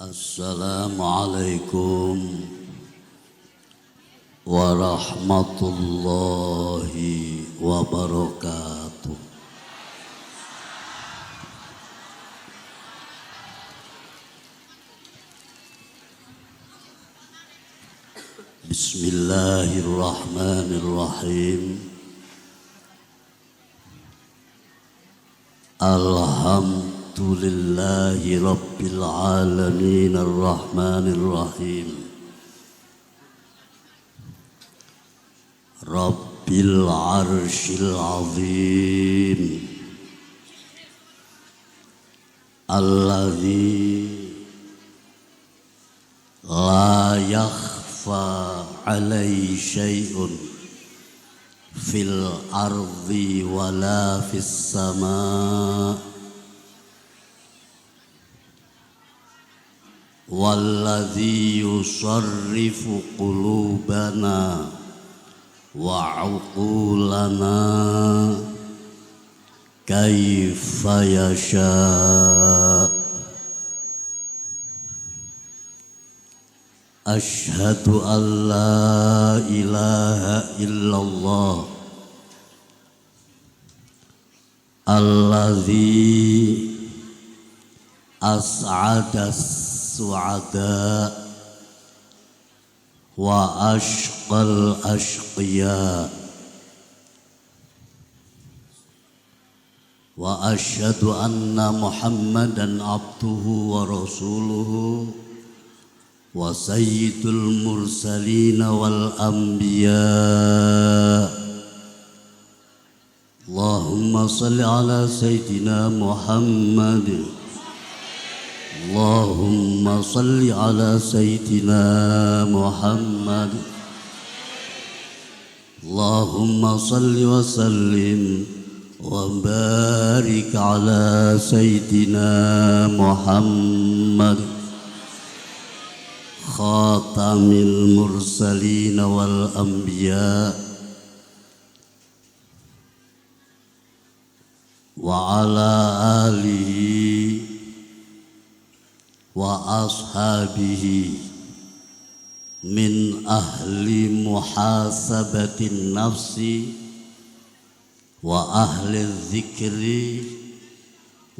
Assalamualaikum warahmatullahi wabarakatuh. Bismillahirrahmanirrahim. Alhamdulillahi rabbil alamin arrahmanir rahim. Rabbil arsyil azim. Alladzi la yakhfa alaihi syai'un fil ardi wala fis sama walladzi yusarrifu qulubana wa uqulana kaifa yasha. Ashhadu an la ilaha illallah alladzi as'ada as-su'ada wa ashqal ashqiya wa ashhadu anna Muhammadan abduhu wa rasuluhu wa sayyidul mursalin wal anbiya. Allahumma salli ala sayyidina Muhammad. Allahumma salli ala sayyidina Muhammad. Allahumma salli wa sallim wa barik ala sayyidina Muhammad khatamil mursalin wal anbiya wa ala alihi wa ashabihi min ahli muhasabatin nafsi wa ahli dzikri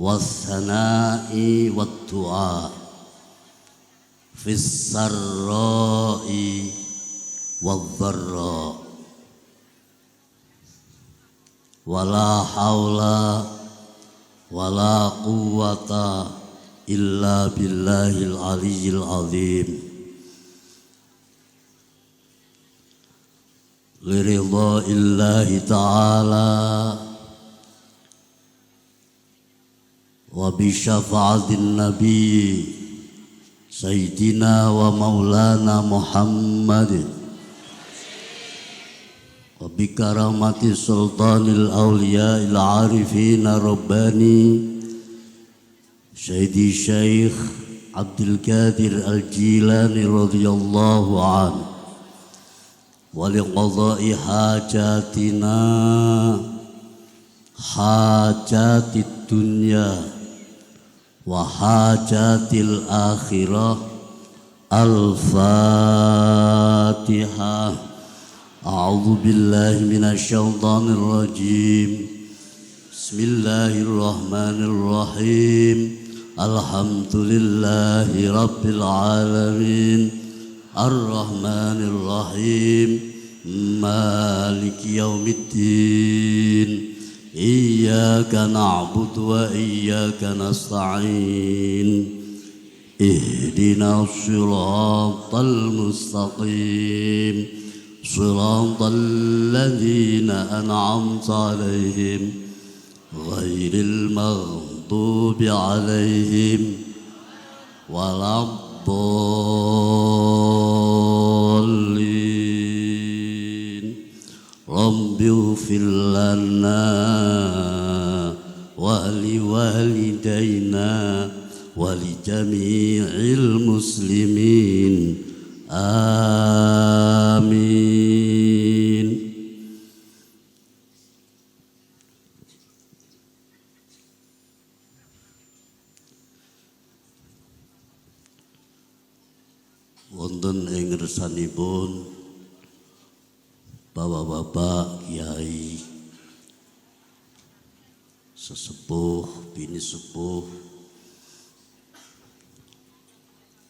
was sana'i wat du'a fis sarra'i wadh-dharra wala haula wala quwwata illa billahil aliyyil azim. Liridha illahi ta'ala wa bi syafa'atin nabi Sayyidina wa maulana Muhammadin wa bi karamati sultanil awliya il arifina rabbani Sayyidi Syekh Abdul Qadir Al-Jilani radhiyallahu anhu wa li qadha'i hajatina hajatid dunya wa hajatil akhirah. Al-Fatihah. A'udzu billahi minasy syaithanir rajim. Bismillahirrahmanirrahim. Alhamdulillahi rabbil alamin. Ar-Rahmanir Rahim. Maliki yaumiddin. Iyyaka na'budu wa iyyaka nasta'in. Ihdinas siratal mustaqim. Siratal ladzina an'amta 'alaihim ghairil maghdubi 'alaihim waladdallin. Rabbighfir lana wa liwalidayna wa li jami'il muslimin. Amin. wonten ing ngersanipun bapak-bapak, kiai, sesepuh, bini sepuh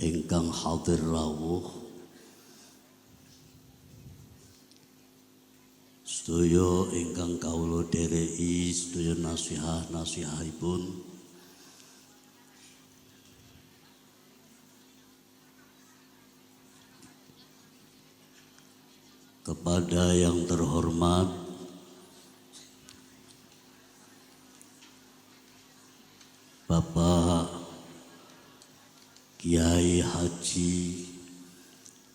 ingkang hadir rawuh, sedaya ingkang kawula dhereki, sedaya nasihahipun kepada yang terhormat Bapak Kiai Haji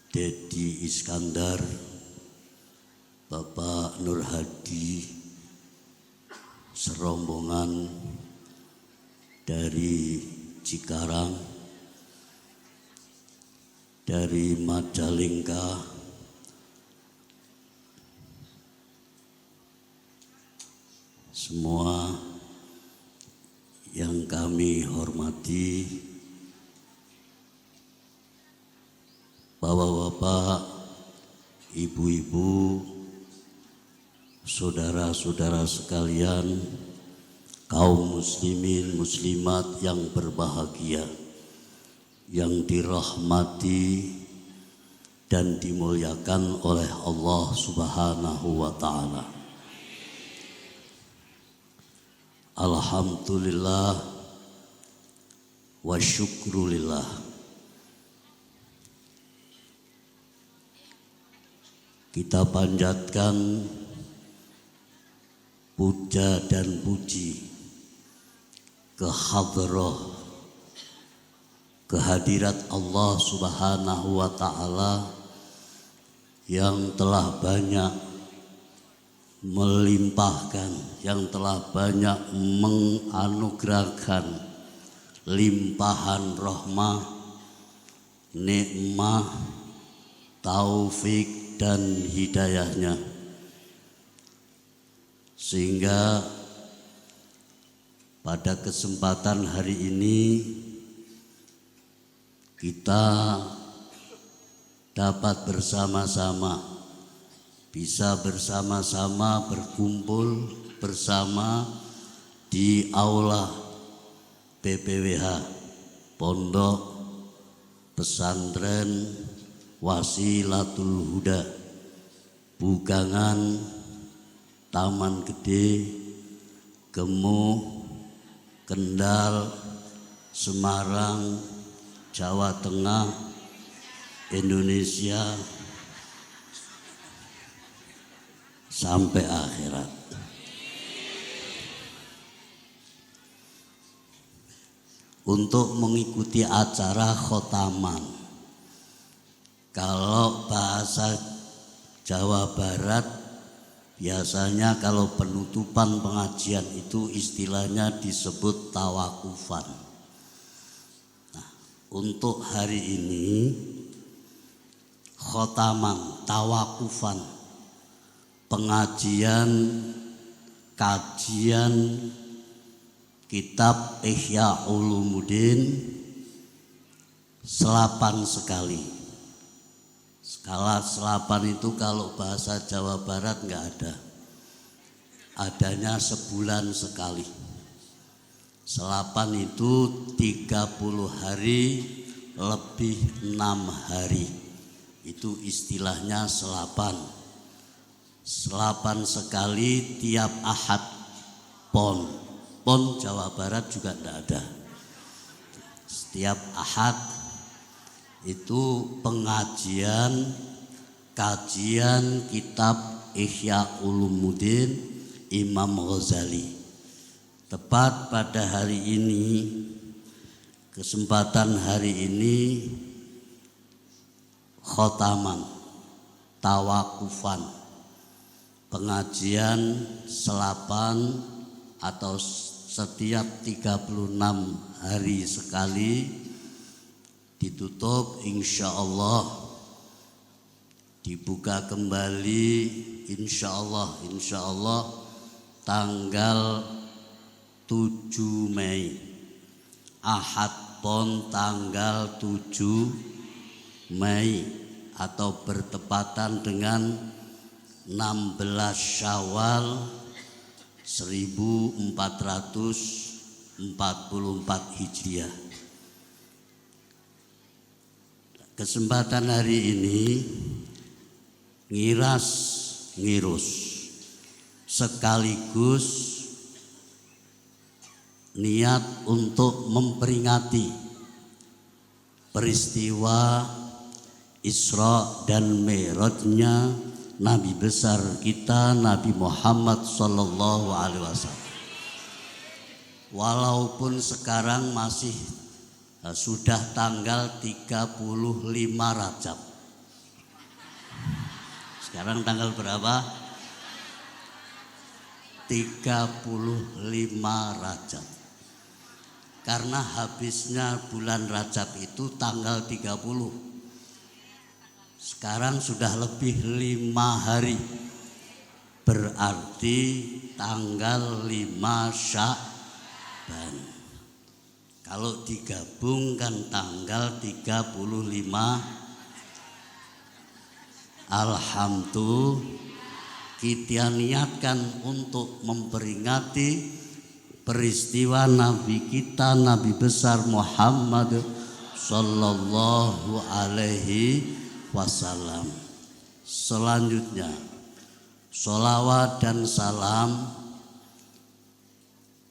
Dedi Iskandar, Bapak Nur Hadi, serombongan dari Cikarang, dari Majalengka, semua yang kami hormati, bapak-bapak, ibu-ibu, saudara-saudara sekalian, kaum muslimin muslimat yang berbahagia, yang dirahmati dan dimuliakan oleh Allah Subhanahu wa Ta'ala. Alhamdulillah wa syukrulillah. Kita panjatkan puja dan puji kehadrah, kehadirat Allah Subhanahu wa Ta'ala yang telah banyak melimpahkan, yang telah banyak menganugerahkan limpahan rahmah, nikmah, taufik dan hidayahnya, sehingga pada kesempatan hari ini kita dapat bersama-sama, bisa bersama-sama berkumpul bersama di aula PPWH Pondok Pesantren Wasilatul Huda, Bugangan, Taman Gede, Gemuh, Kendal, Semarang, Jawa Tengah, Indonesia sampai akhirat. Untuk mengikuti acara khotaman, kalau bahasa Jawa Barat biasanya kalau penutupan pengajian itu istilahnya disebut tawakufan. Nah, untuk hari ini khotaman, tawakufan, pengajian, kajian kitab Ihya Ulumuddin selapan sekali. Skala selapan itu kalau bahasa Jawa Barat nggak ada, adanya sebulan sekali. Selapan itu 30 hari lebih 6 hari, itu istilahnya selapan. Selapan sekali tiap Ahad pon Jawa Barat juga tidak ada. Setiap Ahad itu pengajian, kajian kitab Ihya Ulumuddin Imam Ghazali. Tepat pada hari ini, kesempatan hari ini, khotaman, tawakufan, pengajian selapan atau setiap 36 hari sekali, ditutup insya Allah, dibuka kembali insya Allah tanggal 7 Mei, Ahad pon tanggal 7 Mei atau bertepatan dengan 16 Syawal 1444 Hijriah. Kesempatan hari ini ngirus sekaligus niat untuk memperingati peristiwa Isra dan Mi'rajnya Nabi besar kita Nabi Muhammad sallallahu alaihi wasallam. Walaupun sekarang masih sudah tanggal 35 Rajab. Sekarang tanggal berapa? 35 Rajab. Karena habisnya bulan Rajab itu tanggal 30. Sekarang sudah lebih 5 hari. Berarti tanggal 5 Sya'ban. Kalau digabungkan tanggal 35, alhamdulillah kita niatkan untuk memperingati peristiwa Nabi kita Nabi besar Muhammad sallallahu alaihi wasallam. Selanjutnya sholawat dan salam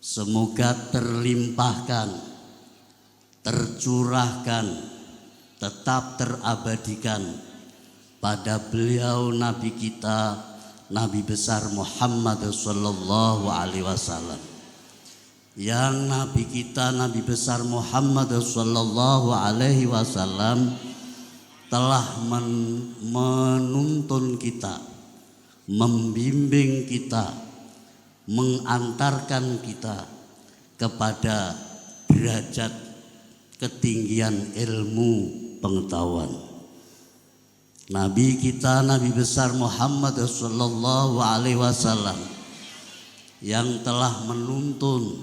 semoga terlimpahkan, tercurahkan, tetap terabadikan pada beliau Nabi kita Nabi besar Muhammad sallallahu alaihi wasallam. Yang Nabi kita Nabi besar Muhammad sallallahu alaihi wasallam telah menuntun kita, membimbing kita, mengantarkan kita kepada derajat ketinggian ilmu pengetahuan. Nabi kita Nabi besar Muhammad sallallahu alaihi wasallam yang telah menuntun,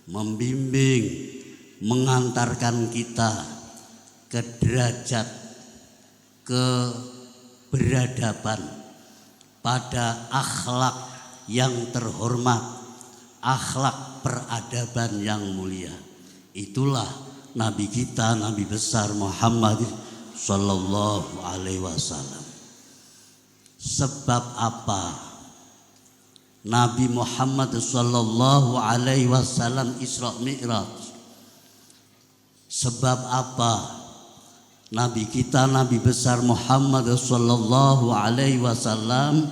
membimbing, mengantarkan kita ke derajat keberadaban pada akhlak yang terhormat, akhlak peradaban yang mulia. Itulah Nabi kita Nabi besar Muhammad sallallahu alaihi wasallam. Sebab apa Nabi Muhammad sallallahu alaihi wasallam Isra Mi'raj? Sebab apa Nabi kita Nabi besar Muhammad sallallahu alaihi wasallam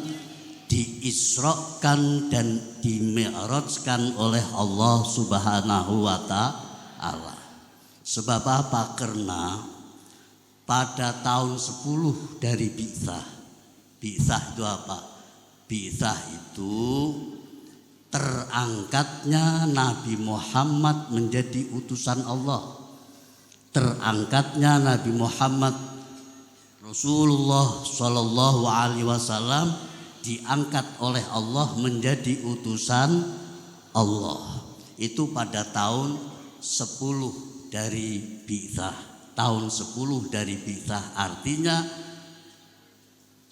diisrakan dan dimi'rajkan oleh Allah Subhanahu wa ta'ala? Sebab apa? Karena pada tahun 10 dari Bi'tsah. Bi'tsah itu apa? Bi'tsah itu terangkatnya Nabi Muhammad menjadi utusan Allah. Terangkatnya Nabi Muhammad Rasulullah sallallahu alaihi wasallam diangkat oleh Allah menjadi utusan Allah. Itu pada tahun 10 dari Bi'tsah. Tahun 10 dari Bi'tsah artinya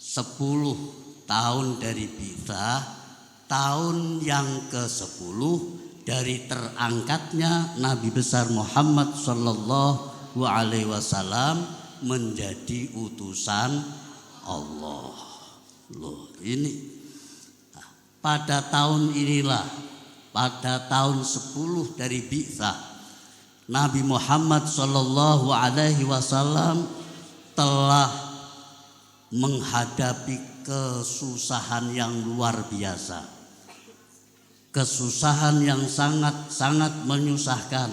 10 tahun dari Bi'tsah, tahun yang ke-10 dari terangkatnya Nabi besar Muhammad sallallahu alaihi wasallam menjadi utusan Allah. Loh, ini pada tahun inilah, pada tahun 10 dari Bi'tsah, Nabi Muhammad sallallahu alaihi wasallam telah menghadapi kesusahan yang luar biasa. Kesusahan yang sangat-sangat menyusahkan.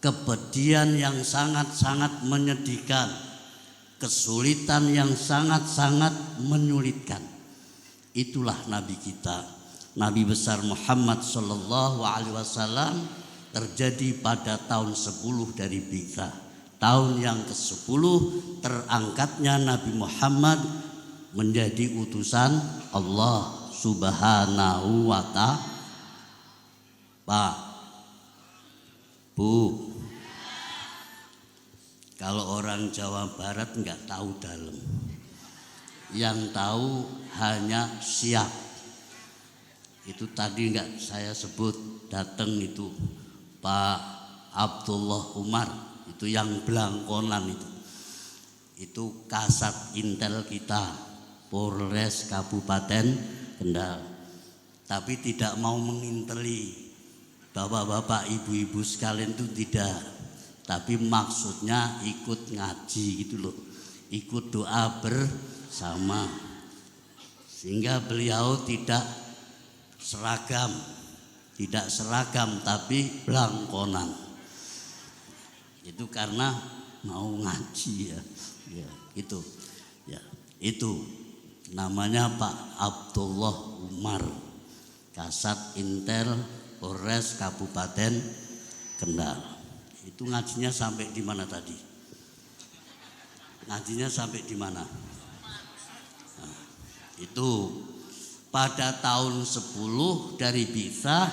Kepedihan yang sangat-sangat menyedihkan. Kesulitan yang sangat-sangat menyulitkan. Itulah Nabi kita, Nabi besar Muhammad sallallahu alaihi wasallam, terjadi pada tahun 10 dari Bi'tsah. Tahun yang ke-10 terangkatnya Nabi Muhammad menjadi utusan Allah Subhanahu wa ta'ala. Pak, Bu, Kalau orang Jawa Barat nggak tahu dalam, yang tahu hanya siap. Itu tadi nggak saya sebut, datang itu Pak Abdullah Umar, itu yang belangkonan itu Kasat Intel kita, Polres Kabupaten Kendal. Tapi tidak mau menginteli bapak-bapak ibu-ibu sekalian, itu tidak. Tapi maksudnya ikut ngaji gitu loh, ikut doa bersama, sehingga beliau tidak seragam tapi belangkonan. Itu karena mau ngaji ya itu ya, itu namanya Pak Abdullah Umar, Kasat Intel Polres Kabupaten Kendal. Itu ngajinya sampai di mana tadi? Ngajinya sampai di mana? Nah, itu pada tahun 10 dari Bi'tsah,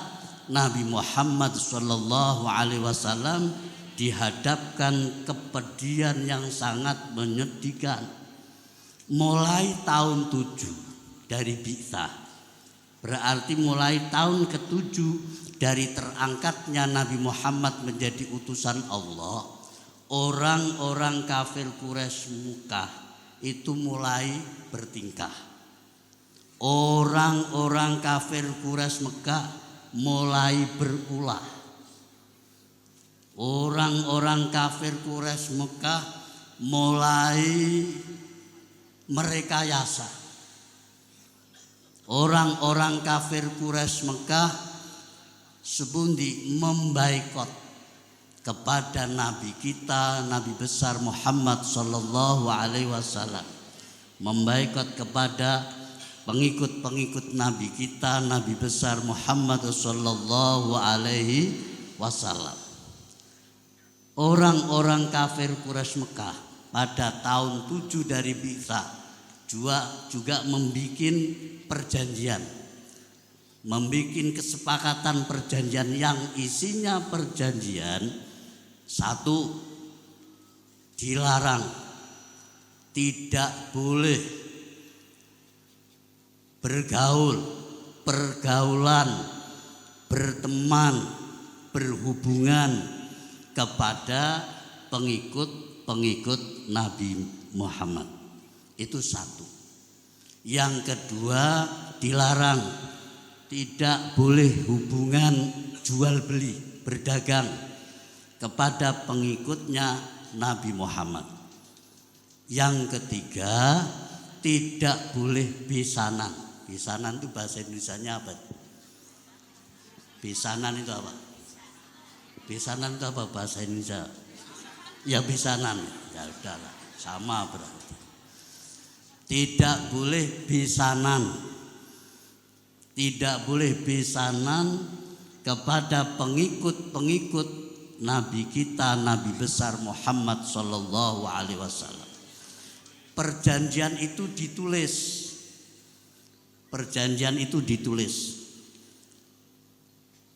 Nabi Muhammad SAW dihadapkan kepedihan yang sangat menyedihkan. Mulai tahun 7 dari Bi'tsah, berarti mulai tahun ke-7 dari terangkatnya Nabi Muhammad menjadi utusan Allah, orang-orang kafir Quraisy Mekah itu mulai bertingkah. Orang-orang kafir Quraisy Mekah mulai berulah. Orang-orang kafir Quraisy Mekah mulai merekayasa. Orang-orang kafir Quraisy Mekah sebundi membaikot kepada Nabi kita, Nabi besar Muhammad sallallahu alaihi wasallam, membaikot kepada pengikut-pengikut Nabi kita, Nabi besar Muhammad sallallahu alaihi wasallam. Orang-orang kafir Quraisy Mekah pada tahun 7 dari Bi'tsah juga membikin perjanjian, membikin kesepakatan perjanjian yang isinya perjanjian satu, dilarang, tidak boleh bergaul, pergaulan, berteman, berhubungan kepada pengikut Nabi Muhammad. Itu satu. Yang kedua, dilarang, tidak boleh hubungan jual beli, berdagang kepada pengikutnya Nabi Muhammad. Yang ketiga, tidak boleh bisanan. Bisanan itu bahasa Indonesianya apa? Bisanan itu apa? Bisanan itu apa bahasa Indonesia? Ya bisanan. Ya udahlah, sama berarti. Tidak boleh bisanan. Tidak boleh bisanan kepada pengikut-pengikut Nabi kita, Nabi besar Muhammad sallallahu alaihi wasallam. Perjanjian itu ditulis. Perjanjian itu ditulis.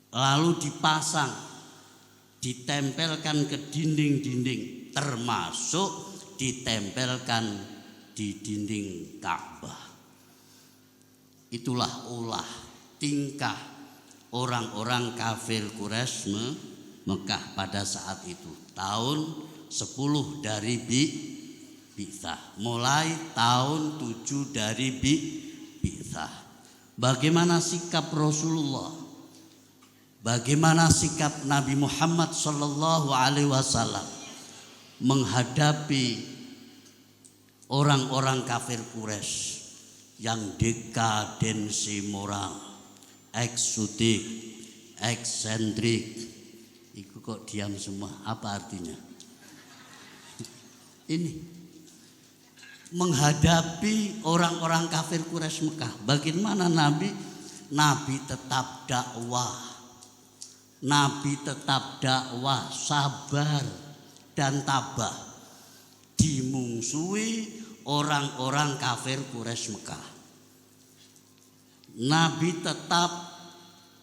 Lalu dipasang, ditempelkan ke dinding-dinding, termasuk ditempelkan di dinding Ka'bah. Itulah ulah tingkah orang-orang kafir Quraisy Mekah pada saat itu, tahun 10 dari Bi'tsah, mulai tahun 7 dari Bi'tsah. Bagaimana sikap Rasulullah? Bagaimana sikap Nabi Muhammad sallallahu alaihi wasallam menghadapi orang-orang kafir Quraisy yang dekadensi moral, eksotik, eksentrik? Iku kok diam semua, apa artinya? Ini menghadapi orang-orang kafir Quraisy Mekah. Bagaimana Nabi? Nabi tetap dakwah. Nabi tetap dakwah, sabar dan tabah, dimungsuhi orang-orang kafir Quraisy Mekah. Nabi tetap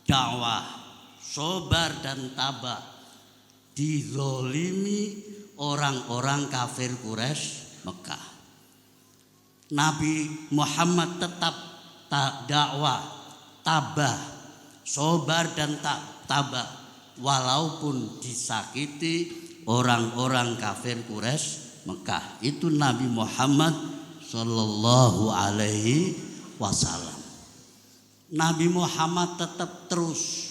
dakwah, sabar dan tabah, dizolimi orang-orang kafir Quraisy Mekah. Nabi Muhammad tetap dakwah, tabah, sabar dan tabah walaupun disakiti orang-orang kafir Quraisy Mekah. Itu Nabi Muhammad sallallahu alaihi wasallam. Nabi Muhammad tetap terus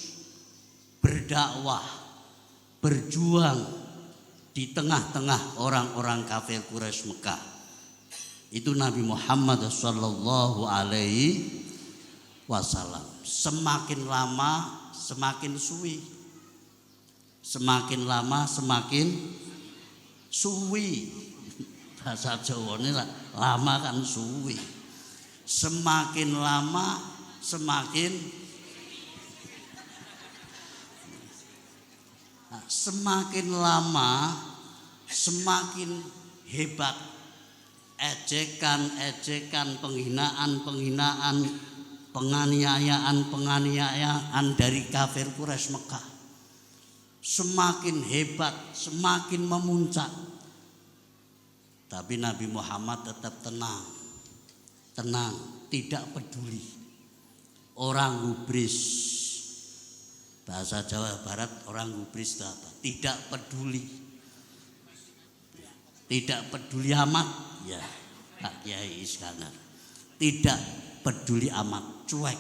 berdakwah, berjuang di tengah-tengah orang-orang kafir Quraisy Mekah. Itu Nabi Muhammad sallallahu alaihi wasallam. Semakin lama semakin suwi. Semakin lama semakin suwi. Bahasa Jawa ini lama kan suwi. Semakin lama semakin lama semakin hebat ejekan, penghinaan, penganiayaan dari kafir Quraisy Mekah. Semakin hebat, semakin memuncak. Tapi Nabi Muhammad tetap tenang, tidak peduli. Orang gubris, bahasa Jawa Barat orang gubris itu apa? Tidak peduli. Tidak peduli amat, ya Pak Kiai Iskandar. Tidak peduli amat, cuek.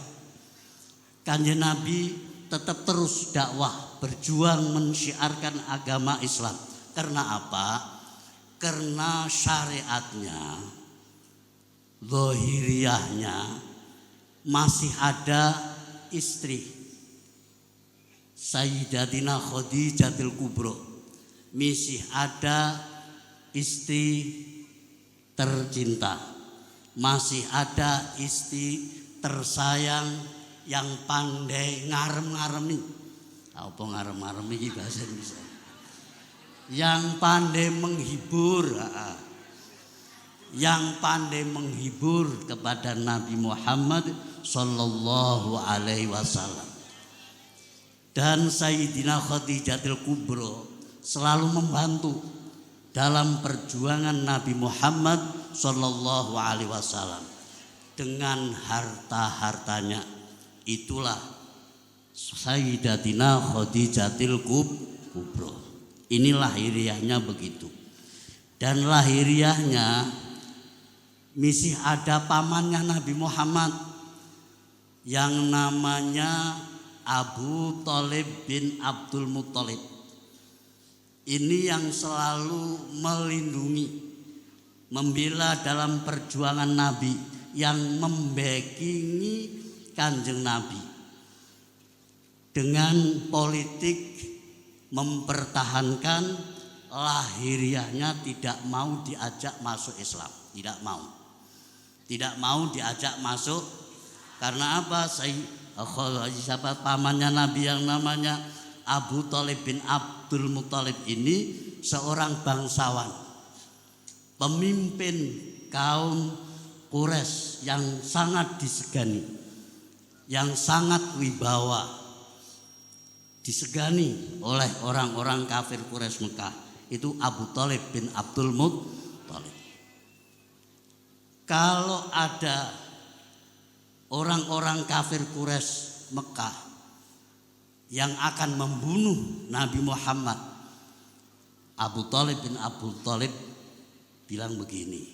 Kanjeng Nabi tetap terus dakwah, berjuang mensyiarkan agama Islam. Karena apa? Karena syariatnya, zahiriyahnya masih ada istri Sayyidatina Khadijatul Kubra, masih ada istri tercinta, masih ada istri tersayang yang pandai ngarem-ngaremi. Apa ngarem-ngaremi iki bahasa Indonesia? Yang pandai menghibur, yang pandai menghibur kepada Nabi Muhammad sallallahu alaihi wasallam. Dan Sayyidina Khadijatul Kubra selalu membantu dalam perjuangan Nabi Muhammad sallallahu alaihi wasallam dengan harta-hartanya. Itulah Sayyidatina Khadijatul Kubra. Ini lahiriahnya begitu. Dan lahiriahnya masih ada pamannya Nabi Muhammad yang namanya Abu Thalib bin Abdul Muthalib. Ini yang selalu melindungi, membela dalam perjuangan Nabi, yang membackingi Kanjeng Nabi dengan politik mempertahankan lahiriahnya, tidak mau diajak masuk Islam, tidak mau diajak masuk. Karena apa? Siapa pamannya Nabi yang namanya Abu Thalib bin Abdul Muthalib ini seorang bangsawan, pemimpin kaum Quraisy yang sangat disegani, yang sangat wibawa, disegani oleh orang-orang kafir Quraisy Mekah. Itu Abu Thalib bin Abdul Muthalib. Kalau ada orang-orang kafir Quraisy Mekah yang akan membunuh Nabi Muhammad, Abu Thalib bin Abdul Muthalib bilang begini,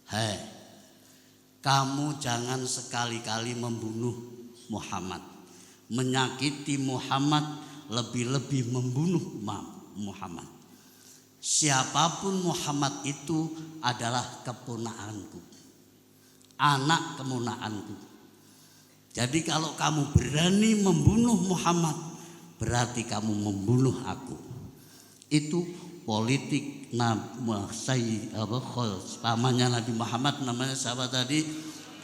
"Hei, kamu jangan sekali-kali membunuh Muhammad, menyakiti Muhammad, lebih-lebih membunuh Muhammad. Siapapun Muhammad itu adalah keponakanku, anak keponakanku. Jadi kalau kamu berani membunuh Muhammad, berarti kamu membunuh aku." Itu politik pamannya Nabi Muhammad, namanya siapa tadi?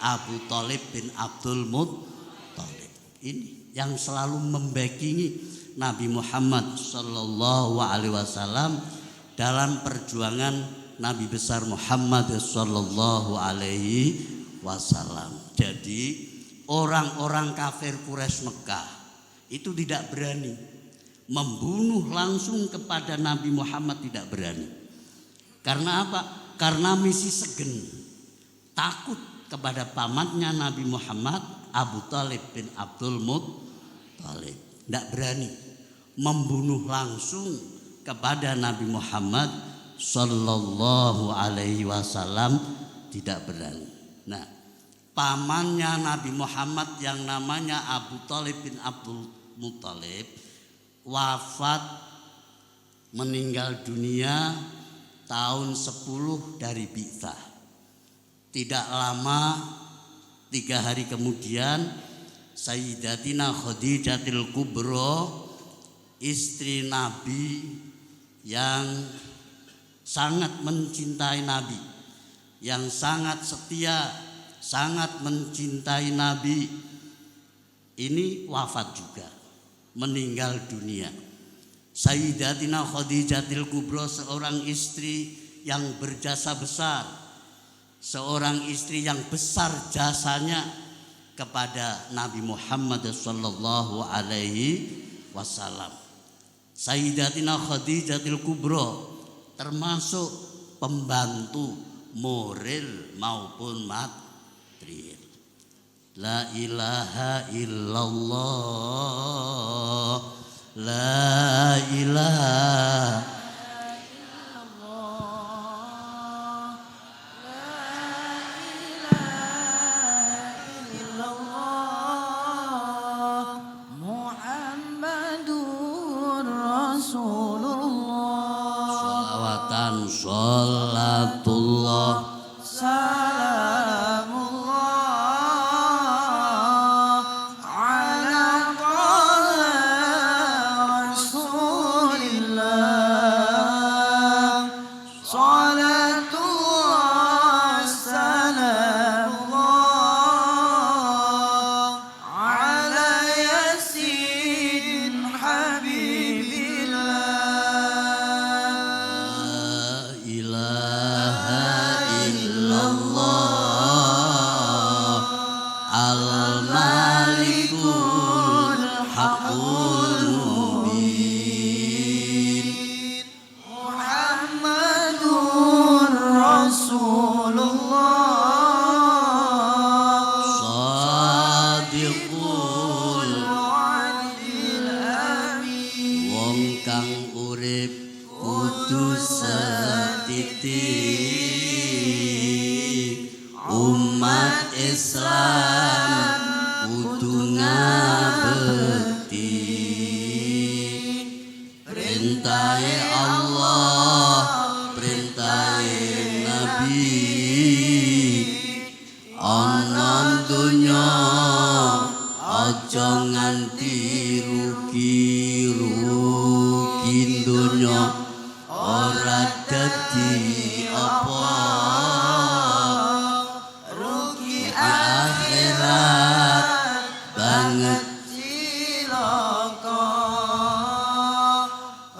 Abu Thalib bin Abdul Muthalib. Ini yang selalu membackingi Nabi Muhammad sallallahu alaihi wasallam dalam perjuangan Nabi besar Muhammad sallallahu alaihi wasallam. Jadi orang-orang kafir Quraisy Mekah itu tidak berani Membunuh langsung kepada Nabi Muhammad tidak berani. Karena apa? Karena misi segen. Takut kepada pamannya Nabi Muhammad, Abu Thalib bin Abdul Muttalib. Tidak berani membunuh langsung kepada Nabi Muhammad Sallallahu Alaihi Wasallam, tidak berani. Nah, pamannya Nabi Muhammad yang namanya Abu Thalib bin Abdul Muttalib wafat, meninggal dunia tahun 10 dari Bi'tsah. Tidak lama, 3 hari kemudian Sayyidatina Khadijatul Kubra, istri Nabi yang sangat mencintai Nabi, yang sangat setia, sangat mencintai Nabi, ini wafat juga, meninggal dunia. Sayyidatina Khadijatul Kubra seorang istri yang berjasa besar, seorang istri yang besar jasanya kepada Nabi Muhammad sallallahu alaihi wasallam. Sayyidatina Khadijatul Kubra termasuk pembantu moral maupun material. La ilaha illallah, la ilaha Salatullah salamullah ala rasulillah, salatullah salamullah ala yasin habibillah. Al-Malikul Haqqul Mubin, Muhammadur Rasulullah, Shadiqul Wa'adil Amin, wong kang urip kudu setitik, umat Islam kudu ngabekti perintahe Allah, perintahe Nabi. Ana donya aja nganti rugi-rugi, donya ora dadi apa, rugi akhirat banget cilaka,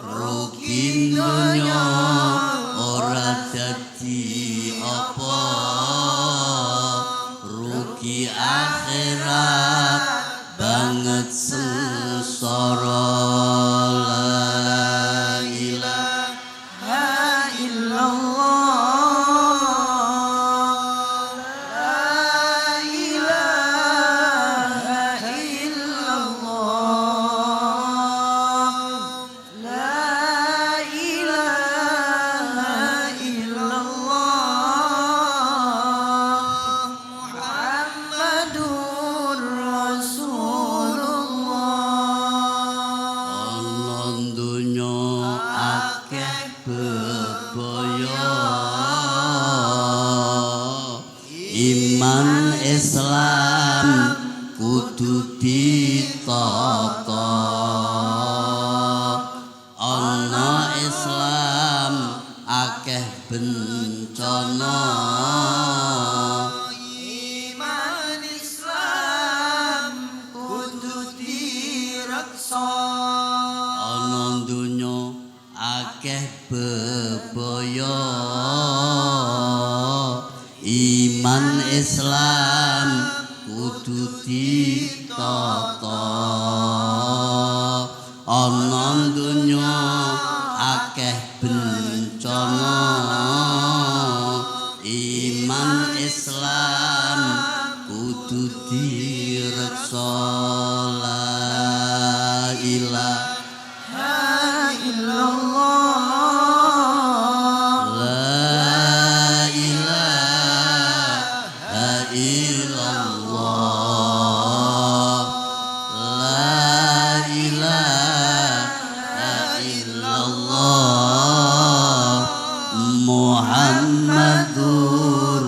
rugi donya ora dadi apa, rugi akhirat banget sengsara. La ilaha illallah, la ilaha illallah, la ilaha illallah, Muhammadur Rasulullah. ana donya akeh bebaya, iman Islam kudu ditata. Ana Islam akeh bencana, Iman Islam kudu direksa. ana donya akeh bebaya, iman Islam kudu ditata. ana donya akeh bencana iman Islam kudu direksa la ilaha illallah la ilaha illallah la ilaha illallah Muhammadur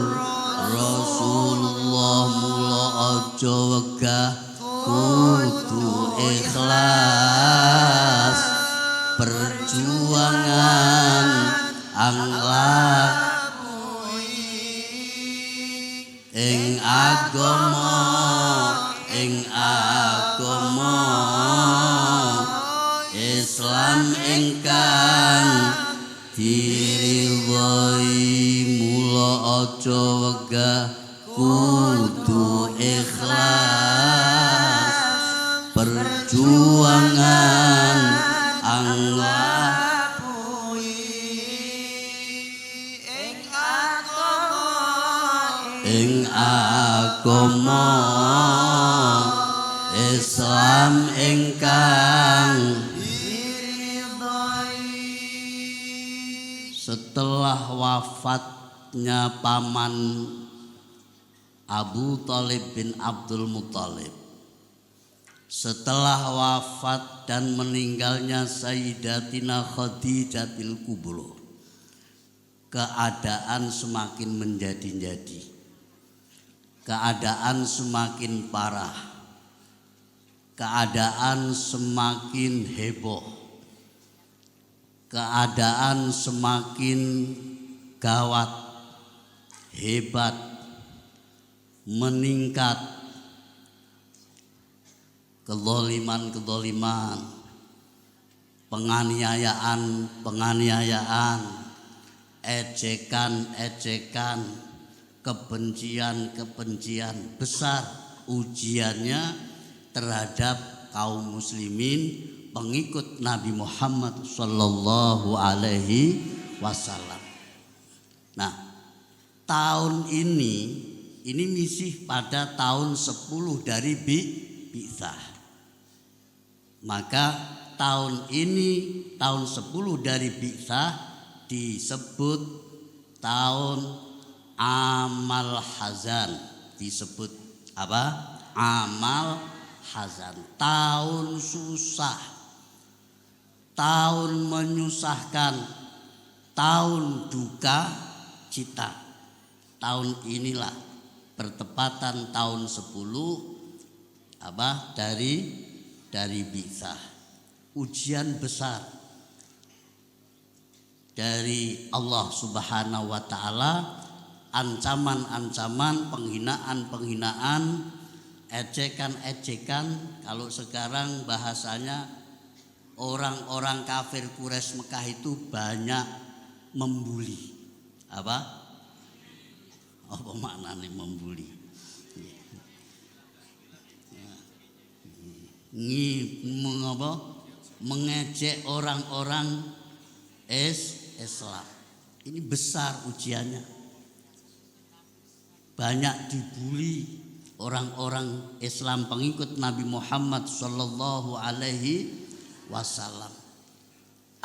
Rasulullah mula aja wegah kudu ikhlas perjuangan anglakui ing agama Islam ingkang diridhoi mula aja wegah kudu ikhlas perjuangan anglakui ing agama Islam ingkang setelah wafatnya paman Abu Thalib bin Abdul Muthalib, setelah wafat dan meninggalnya Sayyidatina Khadijatul Kubra, keadaan semakin menjadi-jadi, keadaan semakin parah, keadaan semakin heboh, keadaan semakin gawat, hebat, meningkat, kezaliman, penganiayaan, ejekan, kebencian besar ujiannya terhadap kaum muslimin pengikut Nabi Muhammad sallallahu alaihi wasallam. Nah, tahun ini misih pada tahun 10 dari Bi'tsah. Maka tahun ini tahun 10 dari Bi'tsah disebut tahun Amal Hazan. Disebut apa? Amal Hazan. Tahun susah, tahun menyusahkan, tahun duka cita. Tahun inilah bertepatan tahun 10 dari Bi'tsah. Ujian besar dari Allah Subhanahu wa taala, ancaman-ancaman, penghinaan, ejekan, kalau sekarang bahasanya orang-orang kafir Quraisy Mekah itu banyak membuli. Apa maknanya membuli? Mengejek orang-orang Islam. Ini besar ujiannya. Banyak dibuli orang-orang Islam pengikut Nabi Muhammad sallallahu alaihi wasallam.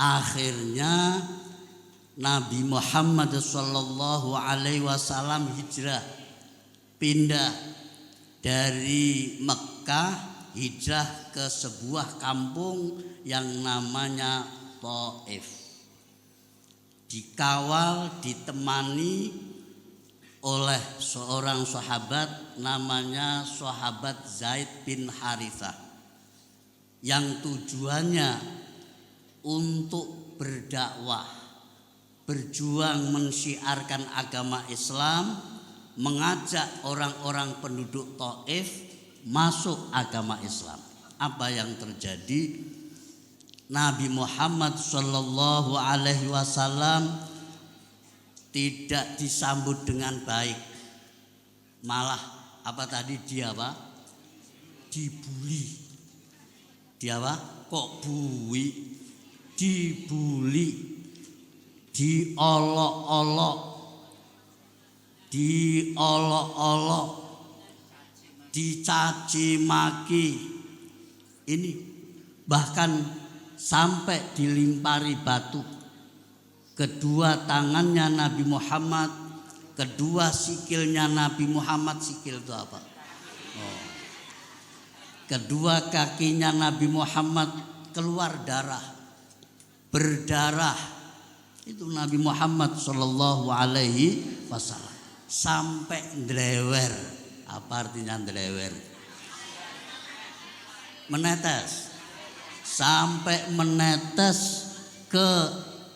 Akhirnya Nabi Muhammad sallallahu alaihi wasallam hijrah, pindah dari Mekah, hijrah ke sebuah kampung yang namanya Thaif. Dikawal, ditemani oleh seorang sahabat namanya sahabat Zaid bin Harithah, yang tujuannya untuk berdakwah, berjuang mensyiarkan agama Islam, mengajak orang-orang penduduk Thaif masuk agama Islam. Apa yang terjadi? Nabi Muhammad sallallahu alaihi wasallam tidak disambut dengan baik. Malah dibully. Dia kok buwi, dibuli, diolok-olok, dicaci maki. Ini bahkan sampai dilimpari batu. Kedua tangannya Nabi Muhammad, kedua sikilnya Nabi Muhammad. Sikil itu apa? Oh. Kedua kakinya Nabi Muhammad keluar darah, berdarah. Itu Nabi Muhammad Shallallahu Alaihi Wasallam sampai ndlewer. Apa artinya ndlewer? Menetes. Sampai menetes ke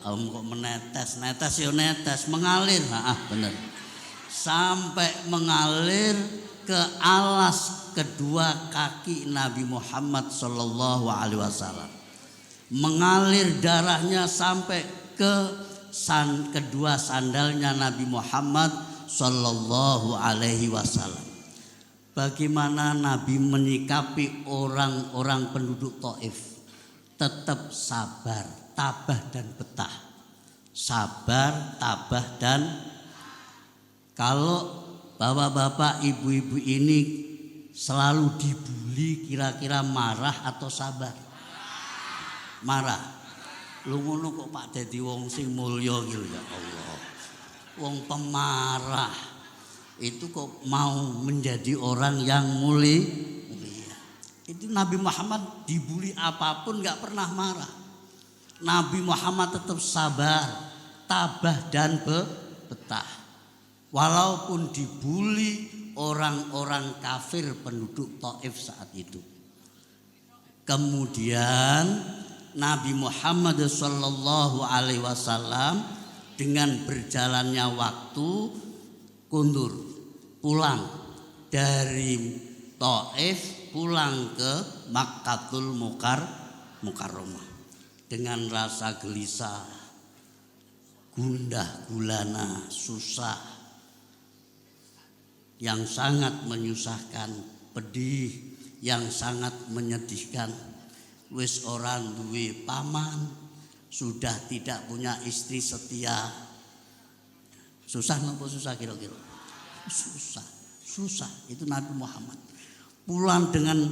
kok menetes, netes ya netes, mengalir. Bener. Sampai mengalir ke alas kedua kaki Nabi Muhammad Shallallahu Alaihi Wasallam. Mengalir darahnya sampai ke kedua sandalnya Nabi Muhammad Sallallahu Alaihi Wasallam. Bagaimana Nabi menyikapi orang-orang penduduk Taif? Tetap sabar, tabah dan betah. Sabar, tabah dan kalau bapak-bapak, ibu-ibu ini selalu dibully, kira-kira marah atau sabar? Marah. Lu ngono kok Pak dadi wong sing mulya gitu ya Allah. Wong pemarah itu kok mau menjadi orang yang mulia. Itu Nabi Muhammad dibully apapun gak pernah marah. Nabi Muhammad tetap sabar, tabah dan betah. Walaupun dibully orang-orang kafir penduduk Taif saat itu. Kemudian Nabi Muhammad Sallallahu Alaihi Wasallam dengan berjalannya waktu kundur pulang dari Taif pulang ke Makkatul Mukarramah dengan rasa gelisah, gundah gulana, susah, yang sangat menyusahkan, pedih, yang sangat menyedihkan. Wis orang duwe paman, sudah tidak punya istri setia. Susah nopo susah kira-kira? Susah. Itu Nabi Muhammad pulang dengan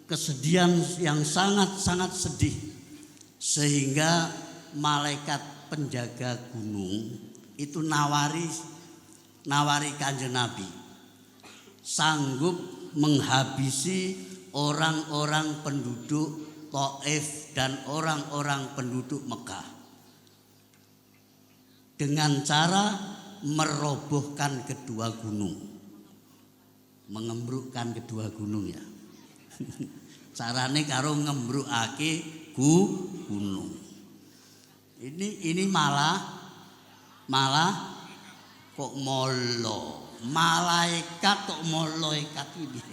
kesedihan yang sangat-sangat sedih, sehingga malaikat penjaga gunung itu nawari Kanjeng Nabi sanggup menghabisi orang-orang penduduk Taif dan orang-orang penduduk Mekah dengan cara merobohkan kedua gunung, mengembrukkan kedua gunung ya. Carane karo ngembrukake gunung. Ini malah kok molo, malaikat kok malaikat ini.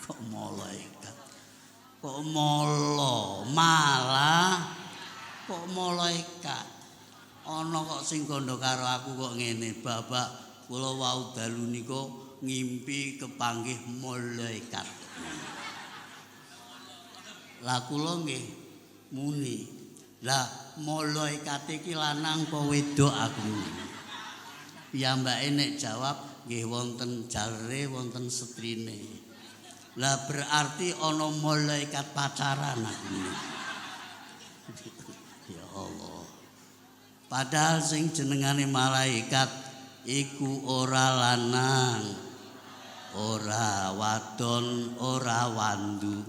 Kok malaikat. Kok molo, malah kok malaikat. Ana kok sing kandha karo aku kok ngene, Bapak, kula wau dalu nika ngimpi kepanggih malaikat. Lah kula nggih muni. Lah malaikat iki lanang apa wedok aku? Piyambake nek jawab nggih wonten jalre wonten setrine. Lah berarti ana malaikat pacaran aku. Ya Allah. Padahal sing jenengane malaikat iku ora lanang, ora wadon, ora wandu,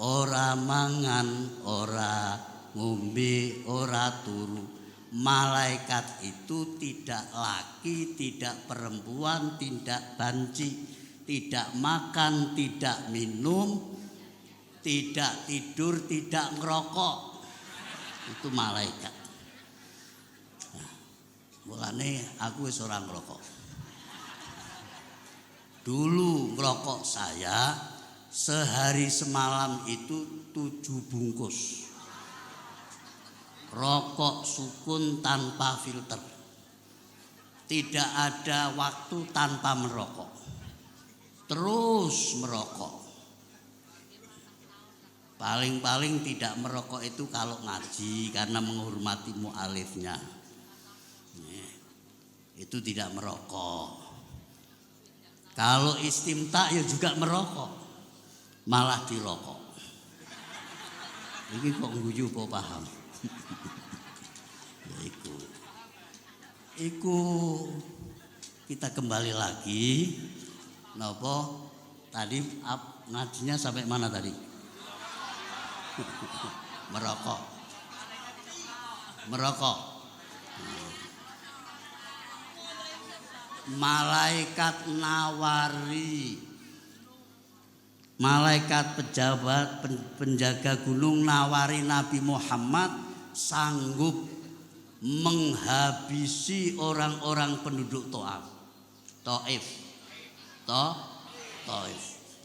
ora mangan, ora ngombe, ora turu. Malaikat itu tidak laki, tidak perempuan, tidak banci, tidak makan, tidak minum, tidak tidur, tidak ngerokok. Itu malaikat. Nah, mulane aku wis ora ngerokok. Dulu ngerokok saya sehari semalam itu 7 bungkus. Rokok sukun tanpa filter. Tidak ada waktu tanpa merokok. Terus merokok. Paling-paling tidak merokok itu kalau ngaji karena menghormati mu'alifnya. Itu tidak merokok. Kalau istimta ya juga merokok, malah dirokok. Ini kok nguyu kok paham? Ya iku kita kembali lagi. Nopo tadi ngajinya sampai mana tadi? Merokok. Malaikat nawari, malaikat pejabat penjaga gunung nawari Nabi Muhammad sanggup menghabisi orang-orang penduduk Taif,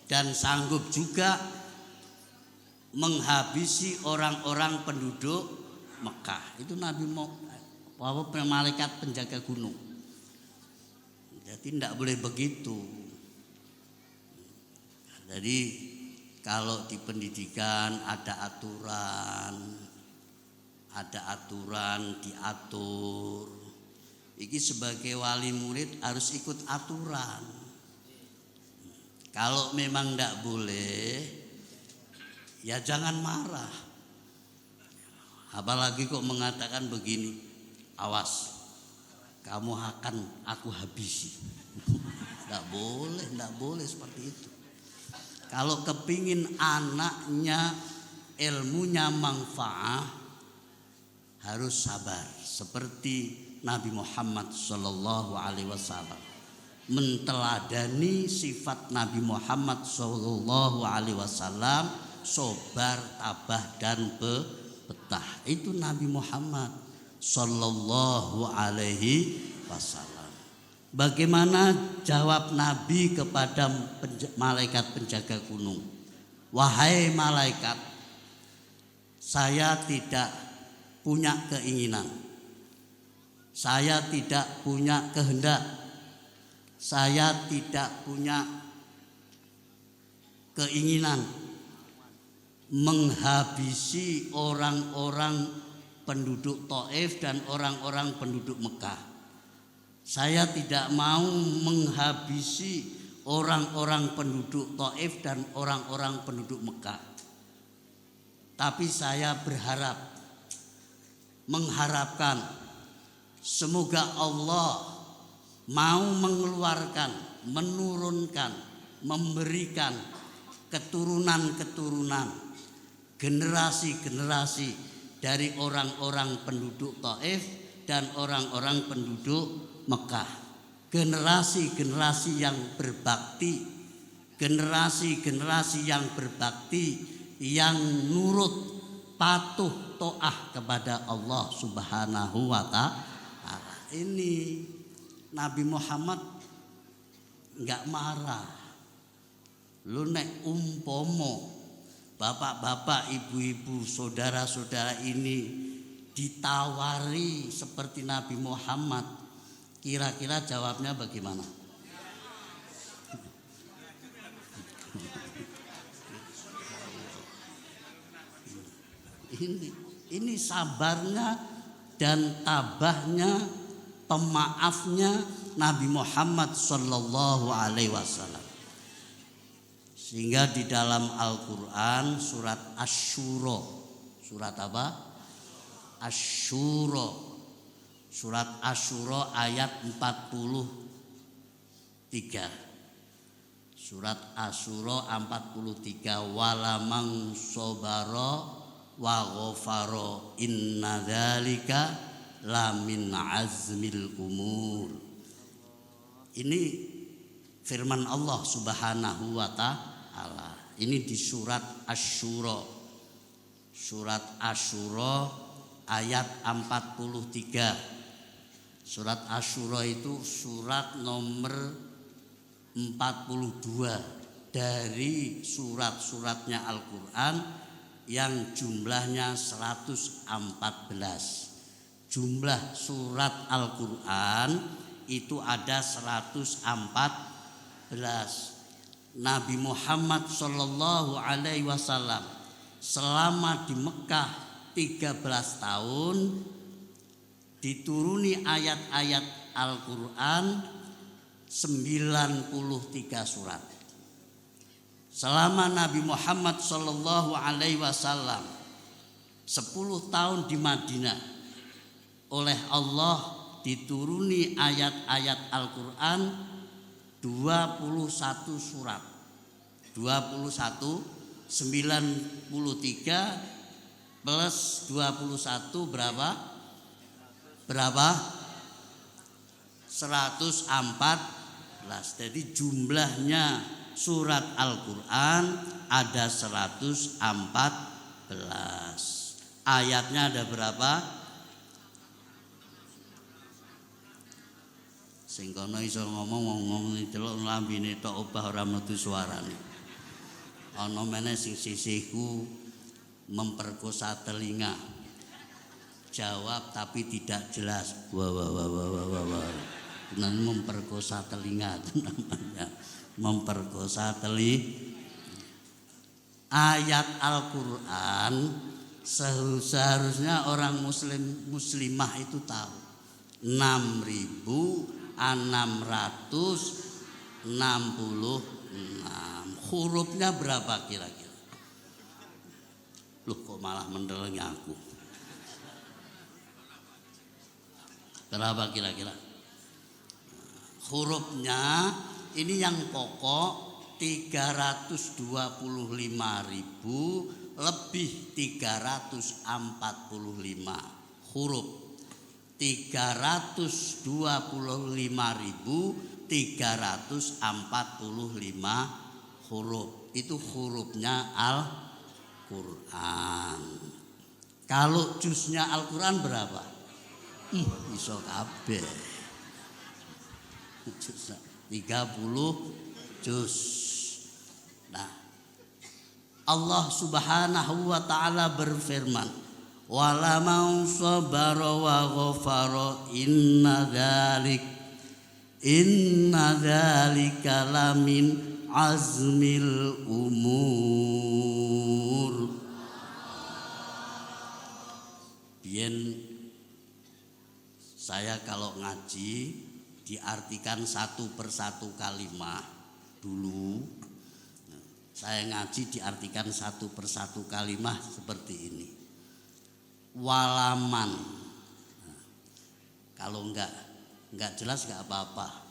dan sanggup juga menghabisi orang-orang penduduk Mekah. Itu Nabi Muhammad, malaikat penjaga gunung. Jadi tidak boleh begitu. Jadi kalau di pendidikan ada aturan diatur. Iki sebagai wali murid harus ikut aturan. Kalau memang tidak boleh, ya jangan marah. Apalagi kok mengatakan begini, awas, kamu akan aku habisi. Tidak boleh seperti itu. Kalau kepingin anaknya ilmunya manfaat, harus sabar. Seperti Nabi Muhammad Sallallahu Alaihi Wasallam menteladani sifat Nabi Muhammad Sallallahu Alaihi Wasallam, sobar, tabah dan betah. Itu Nabi Muhammad Sallallahu Alaihi Wasallam. Bagaimana jawab Nabi kepada malaikat penjaga gunung? Wahai malaikat, saya tidak punya keinginan, saya tidak punya kehendak, saya tidak punya keinginan menghabisi orang-orang penduduk Taif dan orang-orang penduduk Mekah. Saya tidak mau menghabisi orang-orang penduduk Taif dan orang-orang penduduk Mekah. Tapi saya mengharapkan semoga Allah mau mengeluarkan, menurunkan, memberikan keturunan-keturunan, generasi-generasi dari orang-orang penduduk Taif dan orang-orang penduduk Mekah. Generasi-generasi yang berbakti, generasi-generasi yang berbakti, yang nurut, patuh, taat kepada Allah Subhanahu wa Ta'ala. Ini Nabi Muhammad enggak marah. Lu nek umpomo bapak-bapak, ibu-ibu, saudara-saudara ini ditawari seperti Nabi Muhammad, kira-kira jawabnya bagaimana? Ini sabarnya dan tabahnya, pemaafnya Nabi Muhammad Sallallahu Alaihi Wasallam. Sehingga di dalam Al-Quran surat Asy-Syura, surat apa? Asy-Syura, surat Asy-Syura ayat 43. Surat Asy-Syura 43, walamang sobaro wa ghafaro inna dzalika lamin azmil umur. Ini firman Allah Subhanahu wa Ta'ala. Ini di surat Asy-Syura. Surat Asy-Syura ayat 43. Surat Asy-Syura itu surat nomor 42 dari surat-suratnya Al-Qur'an yang jumlahnya 114. Jumlah surat Al-Qur'an itu ada 114. Nabi Muhammad Sallallahu Alaihi Wasallam selama di Mekah 13 tahun dituruni ayat-ayat Al-Quran 93 surat. Selama Nabi Muhammad sallallahu alaihi wasallam 10 tahun di Madinah, oleh Allah dituruni ayat-ayat Al-Quran 21 surat. 21 93 plus 21 berapa? Berapa? 114. Jadi jumlahnya surat Al-Quran ada 114. Ayatnya ada berapa? Sing kono iso ngomong celuk lambene tok obah ora metu suarane. Ana meneh sing sisihku memperkosa telinga. Jawab tapi tidak jelas. Wah. Benar memperkosa telinga itu namanya. Memperkosa telinga. Ayat Al-Quran seharusnya orang muslimah itu tahu. 6.666 hurufnya berapa kira-kira? Loh kok malah mendelengi aku? Berapa kira-kira? Hurufnya ini yang pokok 325.000 lebih 345 huruf. 325.345 huruf. Itu hurufnya Al-Quran. Kalau juznya Al-Quran berapa? Iso kabeh. 30 juz. Nah, Allah Subhanahu wa taala berfirman, "Wala man sabara wa ghafara inna dzalika lamin azmil umur." Biyen saya kalau ngaji diartikan satu persatu kalimat dulu. Saya ngaji diartikan satu persatu kalimat seperti ini. Walaman. Kalau enggak jelas enggak apa-apa.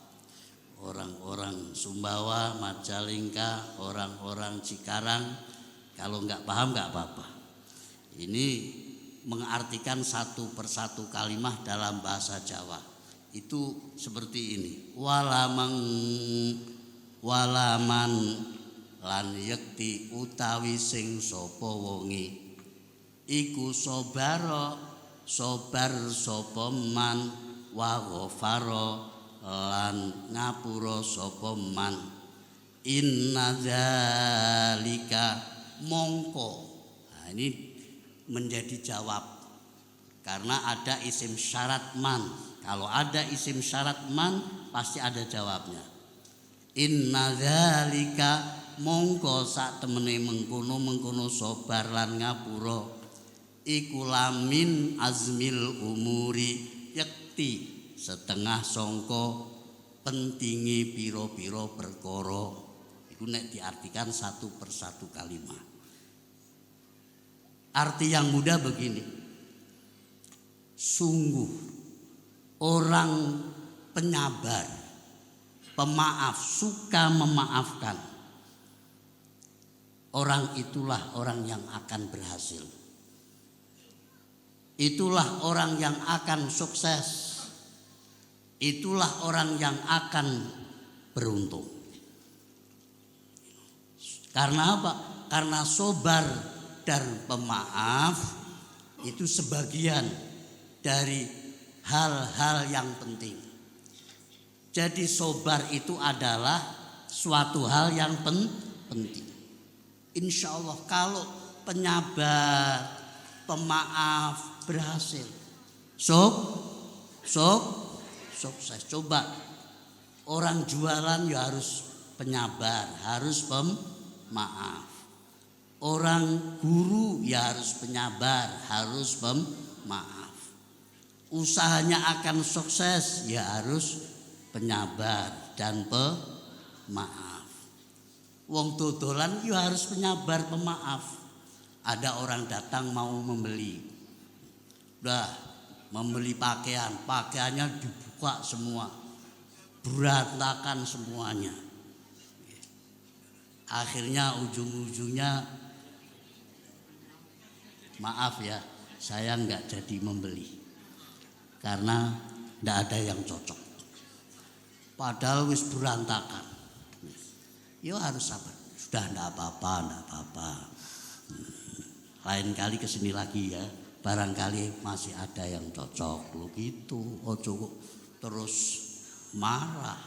Orang-orang Sumbawa, Majalengka, orang-orang Cikarang, kalau enggak paham enggak apa-apa. Ini mengartikan satu persatu kalimat dalam bahasa Jawa. Itu seperti ini. Walaman lan yekti utawi sing sapa wonge iku sobar sapa man wa ghafara lan ngapura sapa man inna dzalika mongko. Nah, ini menjadi jawab karena ada isim syarat man. Kalau ada isim syarat man pasti ada jawabnya. Inna dzalika mongko sak temene mengkono sabar lan ngapura iku lamin azmil umuri yakti setengah sangka pentinge pira-pira perkara. Iku nek diartikan satu persatu kalimat. Arti yang mudah begini. Sungguh orang penyabar, pemaaf, suka memaafkan. Orang itulah orang yang akan berhasil. Itulah orang yang akan sukses. Itulah orang yang akan beruntung. Karena apa? Karena sabar dan pemaaf itu sebagian dari hal-hal yang penting. Jadi sabar itu adalah suatu hal yang penting. Insya Allah kalau penyabar, pemaaf berhasil, sukses. Coba orang jualan ya harus penyabar, harus pemaaf. Orang guru ya harus penyabar, harus pemaaf. Usahanya akan sukses ya harus penyabar dan pemaaf. Wong dodolan ya harus penyabar, pemaaf. Ada orang datang mau membeli, udah membeli pakaian, pakaiannya dibuka semua, berantakan semuanya. Akhirnya ujung-ujungnya, maaf ya, saya nggak jadi membeli karena nggak ada yang cocok. Padahal wis berantakan. Ya harus sabar. Sudah nggak apa-apa. Lain kali kesini lagi ya, barangkali masih ada yang cocok. Lo gitu, ojo terus marah.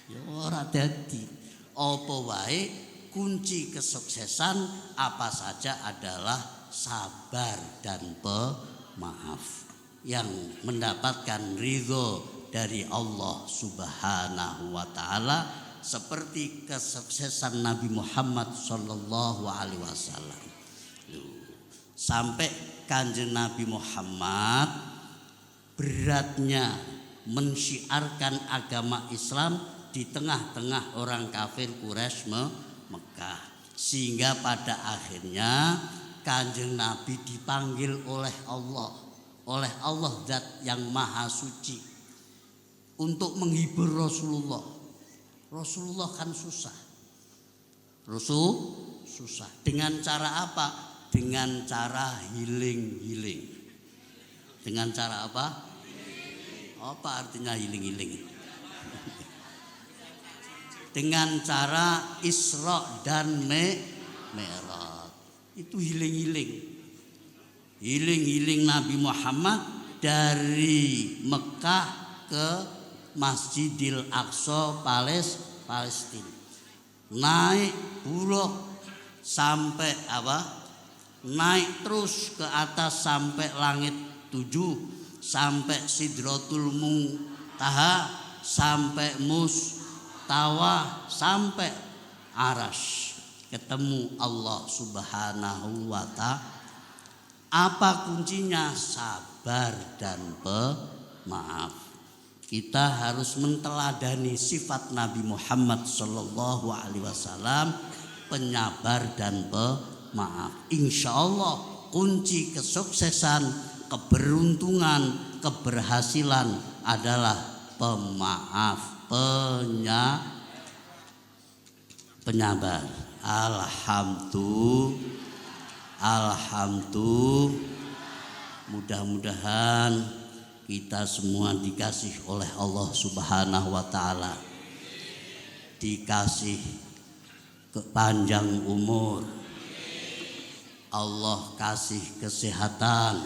Ya ora dadi. Apa wae kunci kesuksesan apa saja adalah sabar dan pemaaf. Yang mendapatkan ridho dari Allah Subhanahu wa taala seperti kesuksesan Nabi Muhammad sallallahu alaihi wasallam. Sampai Kanjeng Nabi Muhammad beratnya mensyiarkan agama Islam di tengah-tengah orang kafir Quraisy Mekah, sehingga pada akhirnya Kanjeng Nabi dipanggil oleh Allah Zat yang Maha Suci untuk menghibur Rasulullah. Rasulullah kan susah. Susah. Dengan cara apa? Dengan cara healing. Dengan cara apa? Apa artinya healing? Dengan cara Isra dan Mi'raj. Itu healing. Healing Nabi Muhammad dari Mekah ke Masjidil Aqsa Palestina. Naik buruk sampai naik terus ke atas sampai langit 7, sampai Sidratul Muntaha, sampai Mustawa, sampai Arasy. Ketemu Allah Subhanahu wa ta'ala. Apa kuncinya? Sabar dan pemaaf. Kita harus menteladani sifat Nabi Muhammad sallallahu alaihi wasallam, penyabar dan pemaaf. Insya Allah kunci kesuksesan, keberuntungan, keberhasilan adalah pemaaf, penyabar. Alhamdulillah, mudah-mudahan kita semua dikasih oleh Allah Subhanahu wa ta'ala, dikasih kepanjang umur, Allah kasih kesehatan,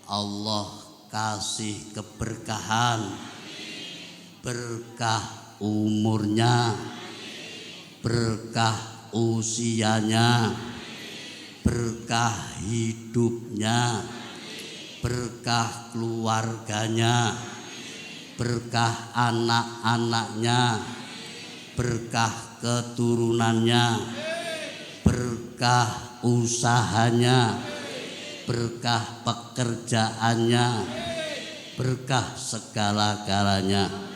Allah kasih keberkahan, berkah umurnya, berkah usianya, berkah hidupnya, berkah keluarganya, berkah anak-anaknya, berkah keturunannya, berkah usahanya, berkah pekerjaannya, berkah segala-galanya.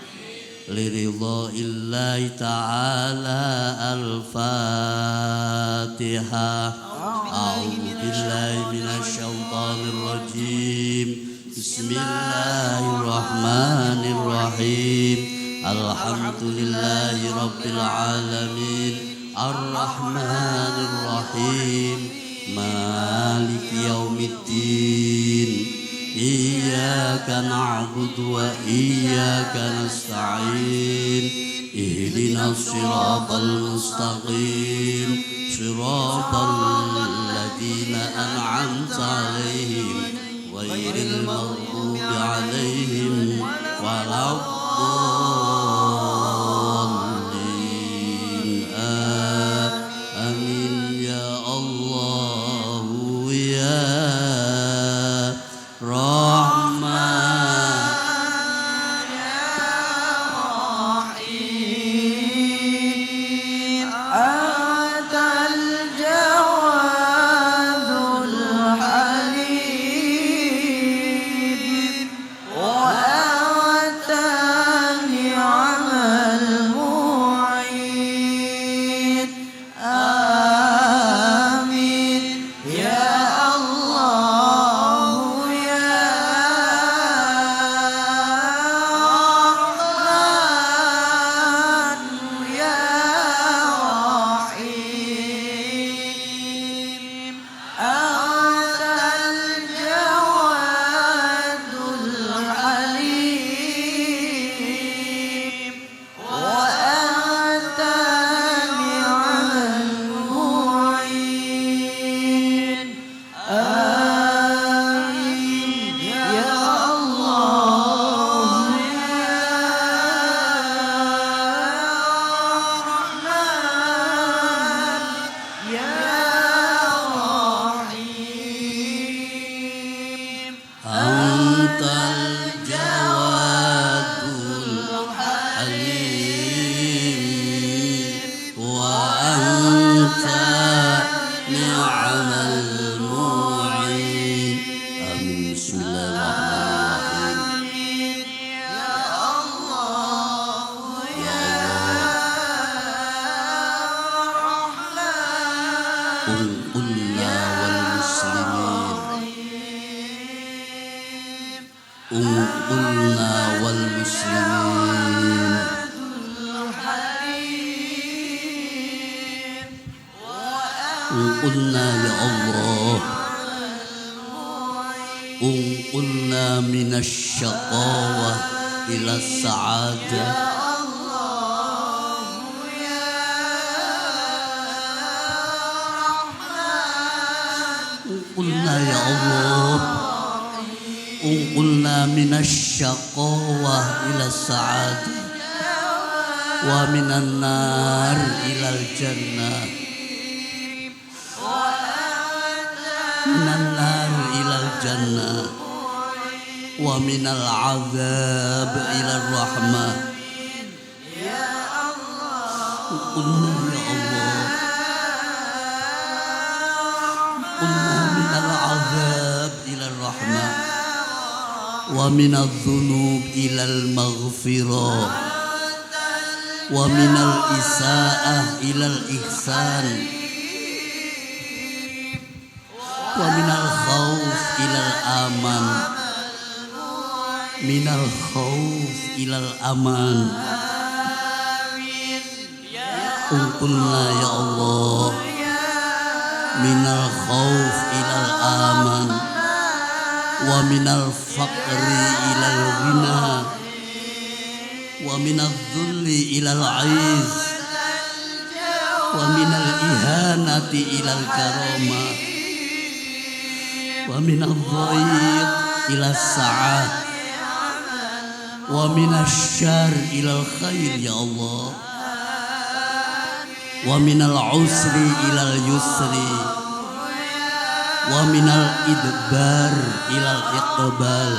Liridho illahi ta'ala. Al-Fatihah. A'udzu billahi minasyaitonir rajim. Bismillahirrahmanirrahim. Alhamdulillahi rabbil alamin. Ar-Rahmanir Rahim. Maliki yaumiddin. Iyyaka na'budu wa iyyaka nasta'in. Ihdinas siratal mustaqim. Siratal ladzina an'amta 'alaihim ghairil maghdubi 'alaihim waladdallin. Amin ya Allah ya Rahman ya Rahim. Antal منا والمسلمين. قلنا يا الله انقلنا من الشقاوة إلى السعادة. قلنا يا الله انقلنا من الشقاوة إلى السعادة ومن النار إلى الجنة. من النار إلى الجنة ومن العذاب إلى الرحمة. قلنا يا الله قلنا من العذاب إلى الرحمة ومن الذنوب إلى المغفرة ومن الإساءة إلى الإحسان ومن الخوف إلى الأمان. من الخوف إلى الأمان. قلنا يا الله من الخوف إلى الأمان ومن الفقر إلى الغنى ومن الذل إلى العز ومن الإهانة إلى الكرامة ومن الضيق إلى السعة ومن الشر إلى الخير يا الله ومن العسر إلى اليسر ومن الإدبار إلى الإقبال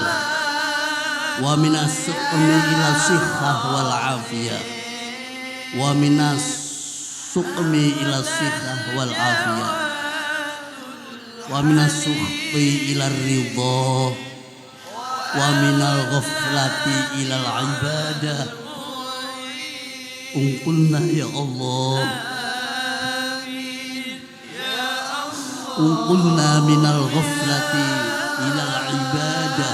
ومن السقم إلى الصحة والعافية ومن السقم إلى الصحة والعافية ومن السخط إلى الرضا ومن الغفلة إلى العبادة. قلنا يا الله قلنا من الغفلة إلى العبادة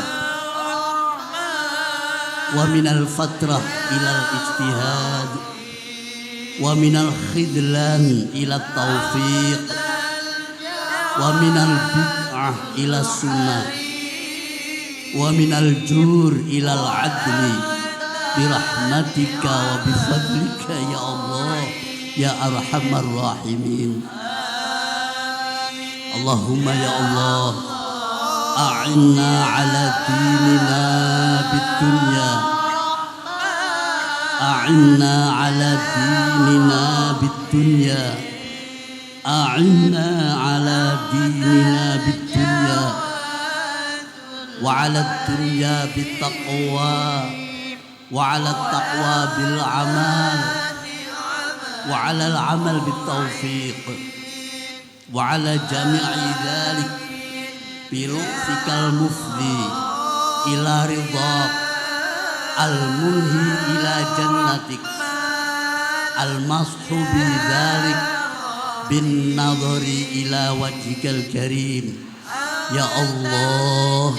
ومن الفترة إلى الاجتهاد ومن الخذلان إلى التوفيق ومن البدعة إلى السنة ومن الجور إلى العدل برحمتك وبفضلك يا الله يا أرحم الراحمين. اللهم يا الله أعنا على ديننا بالدنيا. أعنا على ديننا بالدنيا. أعنا على ديننا بالدنيا وعلى الدنيا بالتقوى وعلى التقوى بالعمل وعلى العمل بالتوفيق وعلى جميع ذلك بلطفك المفضي إلى رضاك المنهي إلى جنتك المصحوب بذلك بالنظر إلى وجهك الكريم يا الله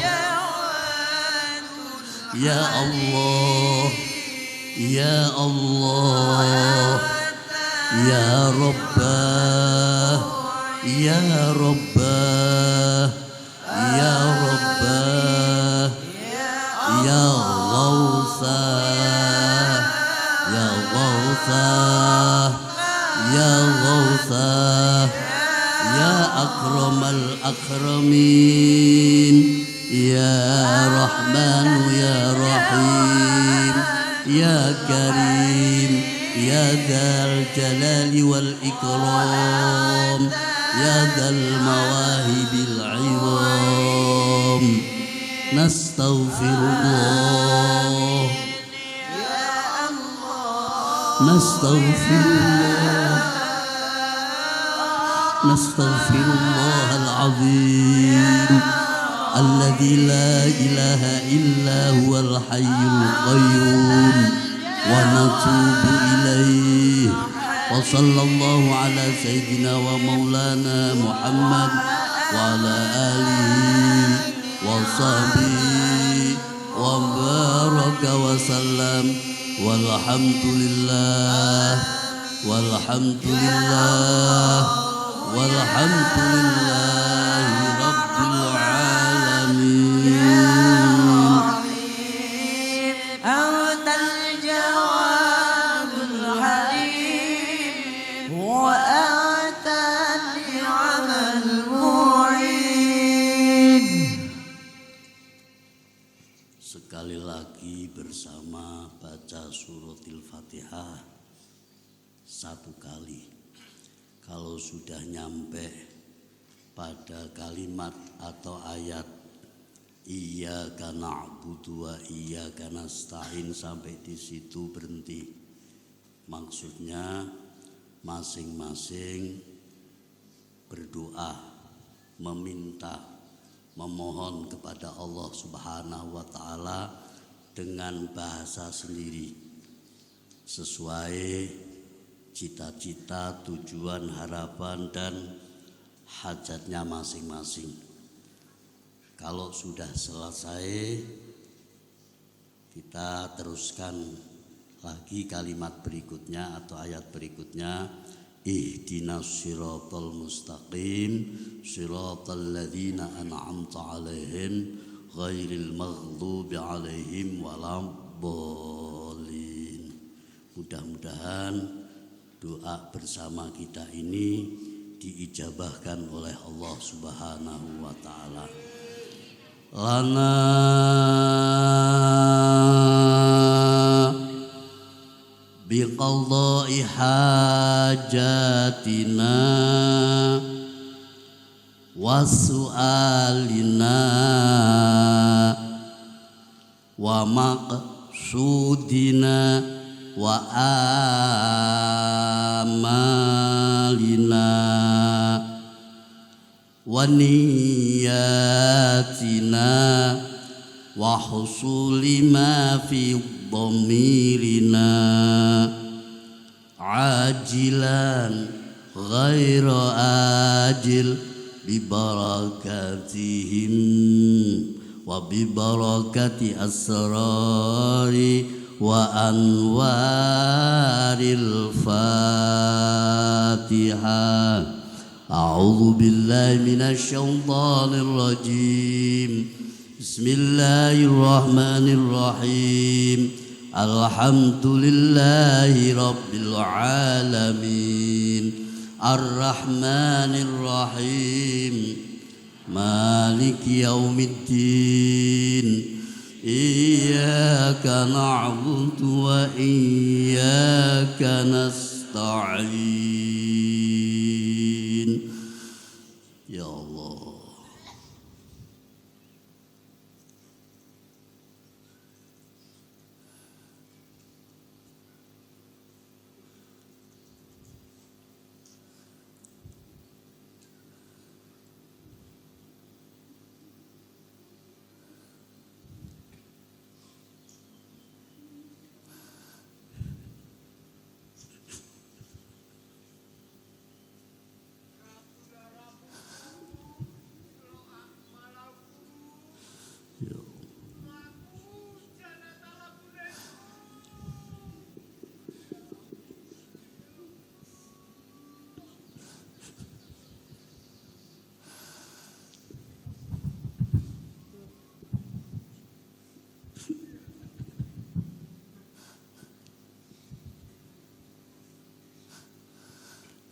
يا الله يا الله يا رب يا رب يا رب يا غوث يا غوث يا غوث يا أكرم الأكرمين يا رحمن يا رحيم يا كريم يا ذا الجلال والإكرام يا ذا المواهب العظام. نستغفر الله نستغفر الله نستغفر الله العظيم الذي لا إله إلا هو الحي القيوم ونتوب إليه. وصلى الله على سيدنا ومولانا محمد وعلى آله وصحبه وبارك وسلم والحمد لله والحمد لله والحمد لله رب العالمين. أنت الجواد الحليم وأنت النعم المعين. Sekali lagi bersama baca suratil Fatihah satu kali. Kalau sudah nyampe pada kalimat atau ayat iyyaka na'budu wa iyyaka nasta'in, sampai di situ berhenti. Maksudnya masing-masing berdoa, meminta, memohon kepada Allah Subhanahu wa taala dengan bahasa sendiri sesuai cita-cita, tujuan, harapan dan hajatnya masing-masing. Kalau sudah selesai, kita teruskan lagi kalimat berikutnya atau ayat berikutnya. Ihdinas siratal mustaqim siratal ladzina an'amta 'alaihim ghairil maghdubi 'alaihim waladdallin. Mudah-mudahan doa bersama kita ini diijabahkan oleh Allah Subhanahu wa taala. Lana biqadha'i hajatina wa su'alina wa maqsudina wa amalina wa niyatina wa husuli ma fi dhamirina ajilan ghaira ajil bi barakatihim wa bi barakati asrari wa anwaril Fatihah. A'udzu billahi minasy syaithanir rajim. Bismillahirrahmanirrahim. Alhamdulillahi rabbil alamin. Ar-Rahmanir Rahim. Maliki yaumiddin. Iyyaka na'budu wa iyyaka nasta'in. Ya Allah.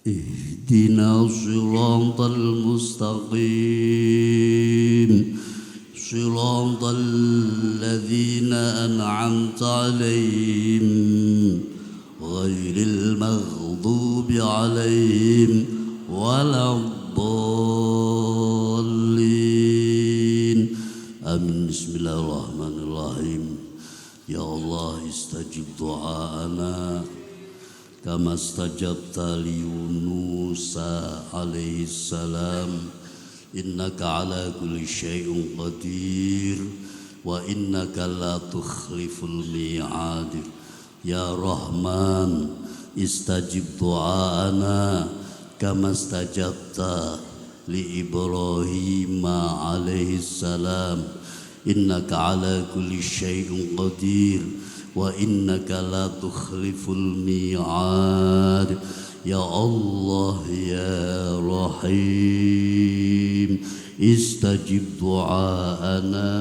اهدنا الصراط المستقيم صراط الذين أنعمت عليهم غير المغضوب عليهم ولا الضالين. آمين. بسم الله الرحمن الرحيم. يا الله استجب دعاءنا كما استجبت ليونس عليه السلام إنك على كل شيء قدير وإنك لا تخلف الميعاد. يا رحمن استجب دعاءنا كما استجبت لإبراهيم عليه السلام إنك على كل شيء قدير وإنك لا تخلف الميعاد يا الله يا رحيم استجب دعاءنا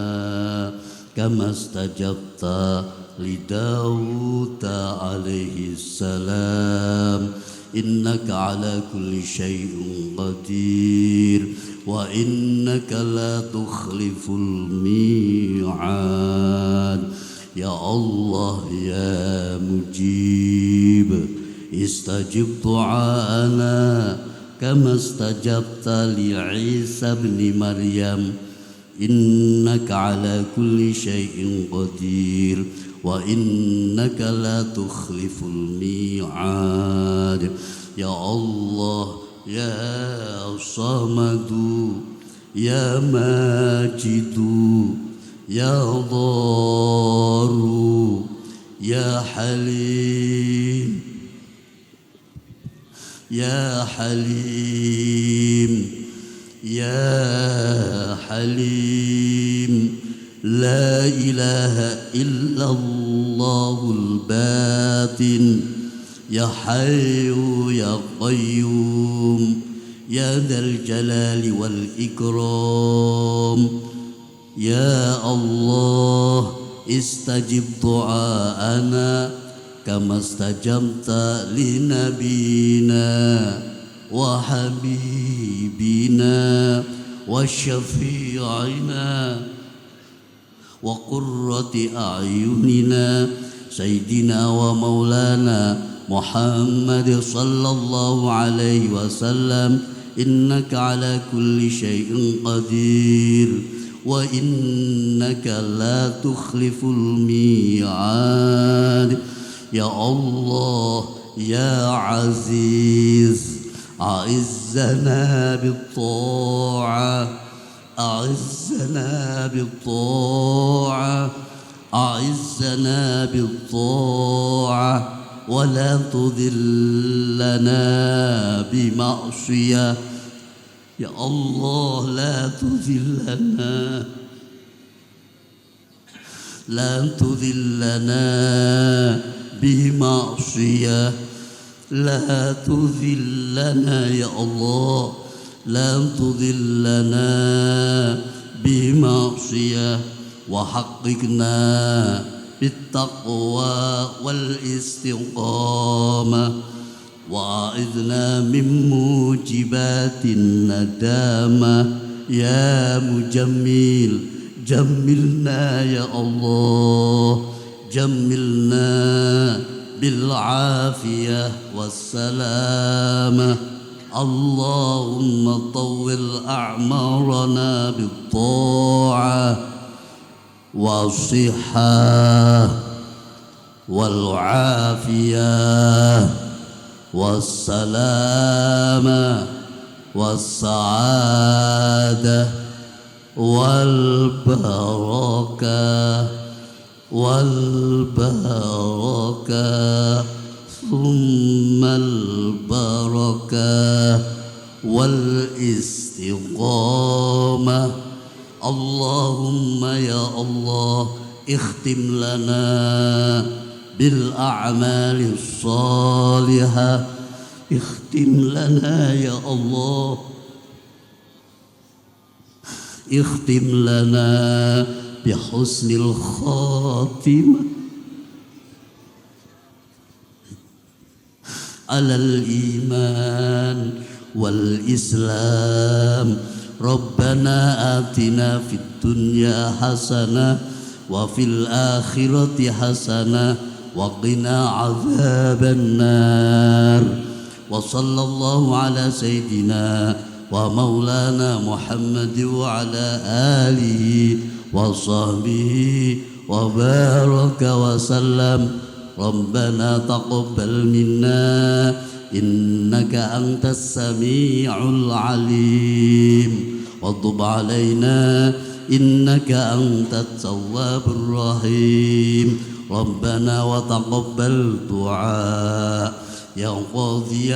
كما استجبت لداود عليه السلام إنك على كل شيء قدير وإنك لا تخلف الميعاد يا الله يا مجيب استجب دعاءنا كما استجبت لعيسى بن مريم إنك على كل شيء قدير وإنك لا تخلف الميعاد يا الله يا صمد يا ماجد يا ضار يا حليم يا حليم يا حليم لا إله إلا الله الباطن يا حي يا قيوم يا ذا الجلال والإكرام يا الله استجب دعاءنا كما استجبت لنبينا وحبيبنا وشفيعنا وقرة أعيننا سيدنا ومولانا محمد صلى الله عليه وسلم إنك على كل شيء قدير وإنك لا تخلف الميعاد يا الله يا عزيز أعزنا بالطاعة أعزنا بالطاعة أعزنا بالطاعة ولا تذلنا بمعصية يا الله لا تذلنا لا تذلنا بمعصية لا تذلنا يا الله لا تذلنا بمعصية وحققنا بالتقوى والاستقامة وأعذنا من موجبات الندامة يا مجمل جملنا يا الله جملنا بالعافية والسلامة اللهم طول أعمارنا بالطاعة والصحة والعافية والسلامة والسعادة والبركة والبركة ثم البركة والاستقامة اللهم يا الله اختم لنا بالأعمال الصالحة اختم لنا يا الله اختم لنا بحسن الخاتمة على الإيمان والإسلام ربنا آتنا في الدنيا حسنة وفي الآخرة حسنة وقنا عذاب النار وصلى الله على سيدنا ومولانا محمد وعلى آله وصحبه وبارك وسلم ربنا تقبل منا إنك أنت السميع العليم وتب علينا إنك أنت التواب الرحيم ربنا وتقبل دعاء يا قاضي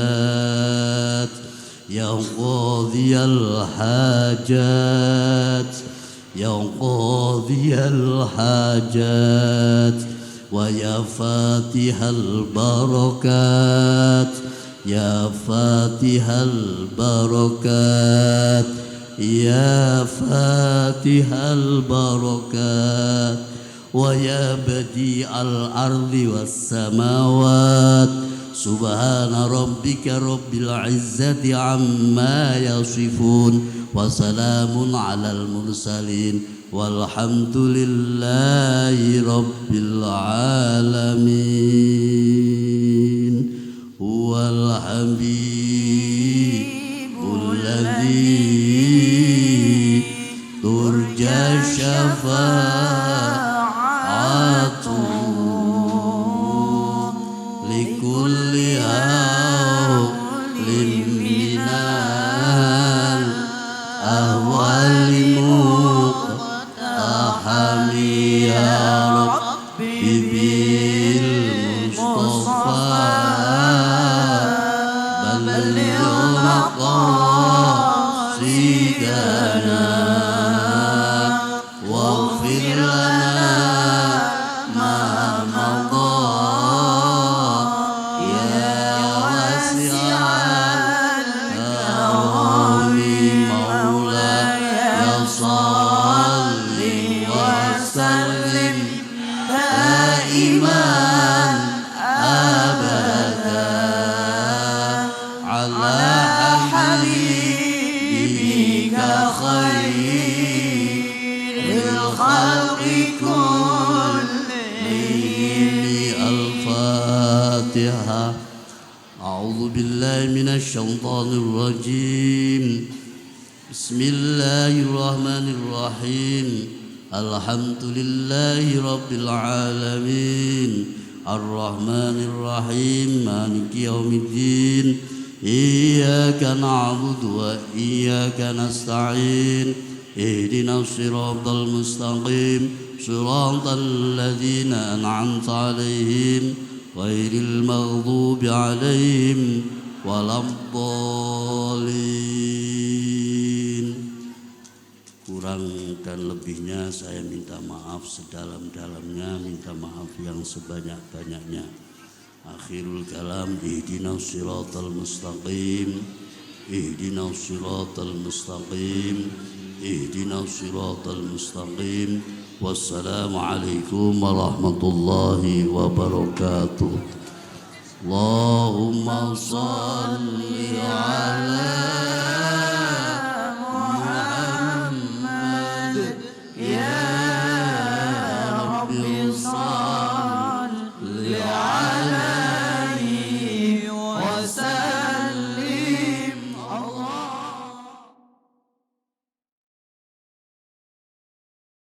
الحاجات يا قاضي الحاجات يا قاضي الحاجات ويا فاتح البركات يا فاتح البركات يا فاتح البركات ويا بديع الأرض والسماوات سبحان ربك رب العزة عما يصفون وسلام على المرسلين والحمد لله رب العالمين هو الحبيب الذي ترجى شفاعته لكل هول من الأهوال مقتحم يا ربي بالمصطفى بلغ مقاصدنا واغفر لنا ما مضى يا واسع الكرم مولاي صل وسلم دائما أبدا على حبيبك خير الخلق كلهم الفاتحة أعوذ بالله من الشيطان الرجيم بسم الله الرحمن الرحيم الحمد لله رب العالمين الرحمن الرحيم مالك يوم الدين إياك نعبد وإياك نستعين اهدنا الصراط المستقيم صراط الذين أنعمت عليهم غير المغضوب عليهم ولا الضالين. Kurang dan lebihnya saya minta maaf sedalam-dalamnya, minta maaf yang sebanyak-banyaknya. Akhirul kalam ihdinas siratal mustaqim ihdinas siratal mustaqim ihdinas siratal mustaqim. Wassalamualaikum warahmatullahi wabarakatuh. Allahumma shalli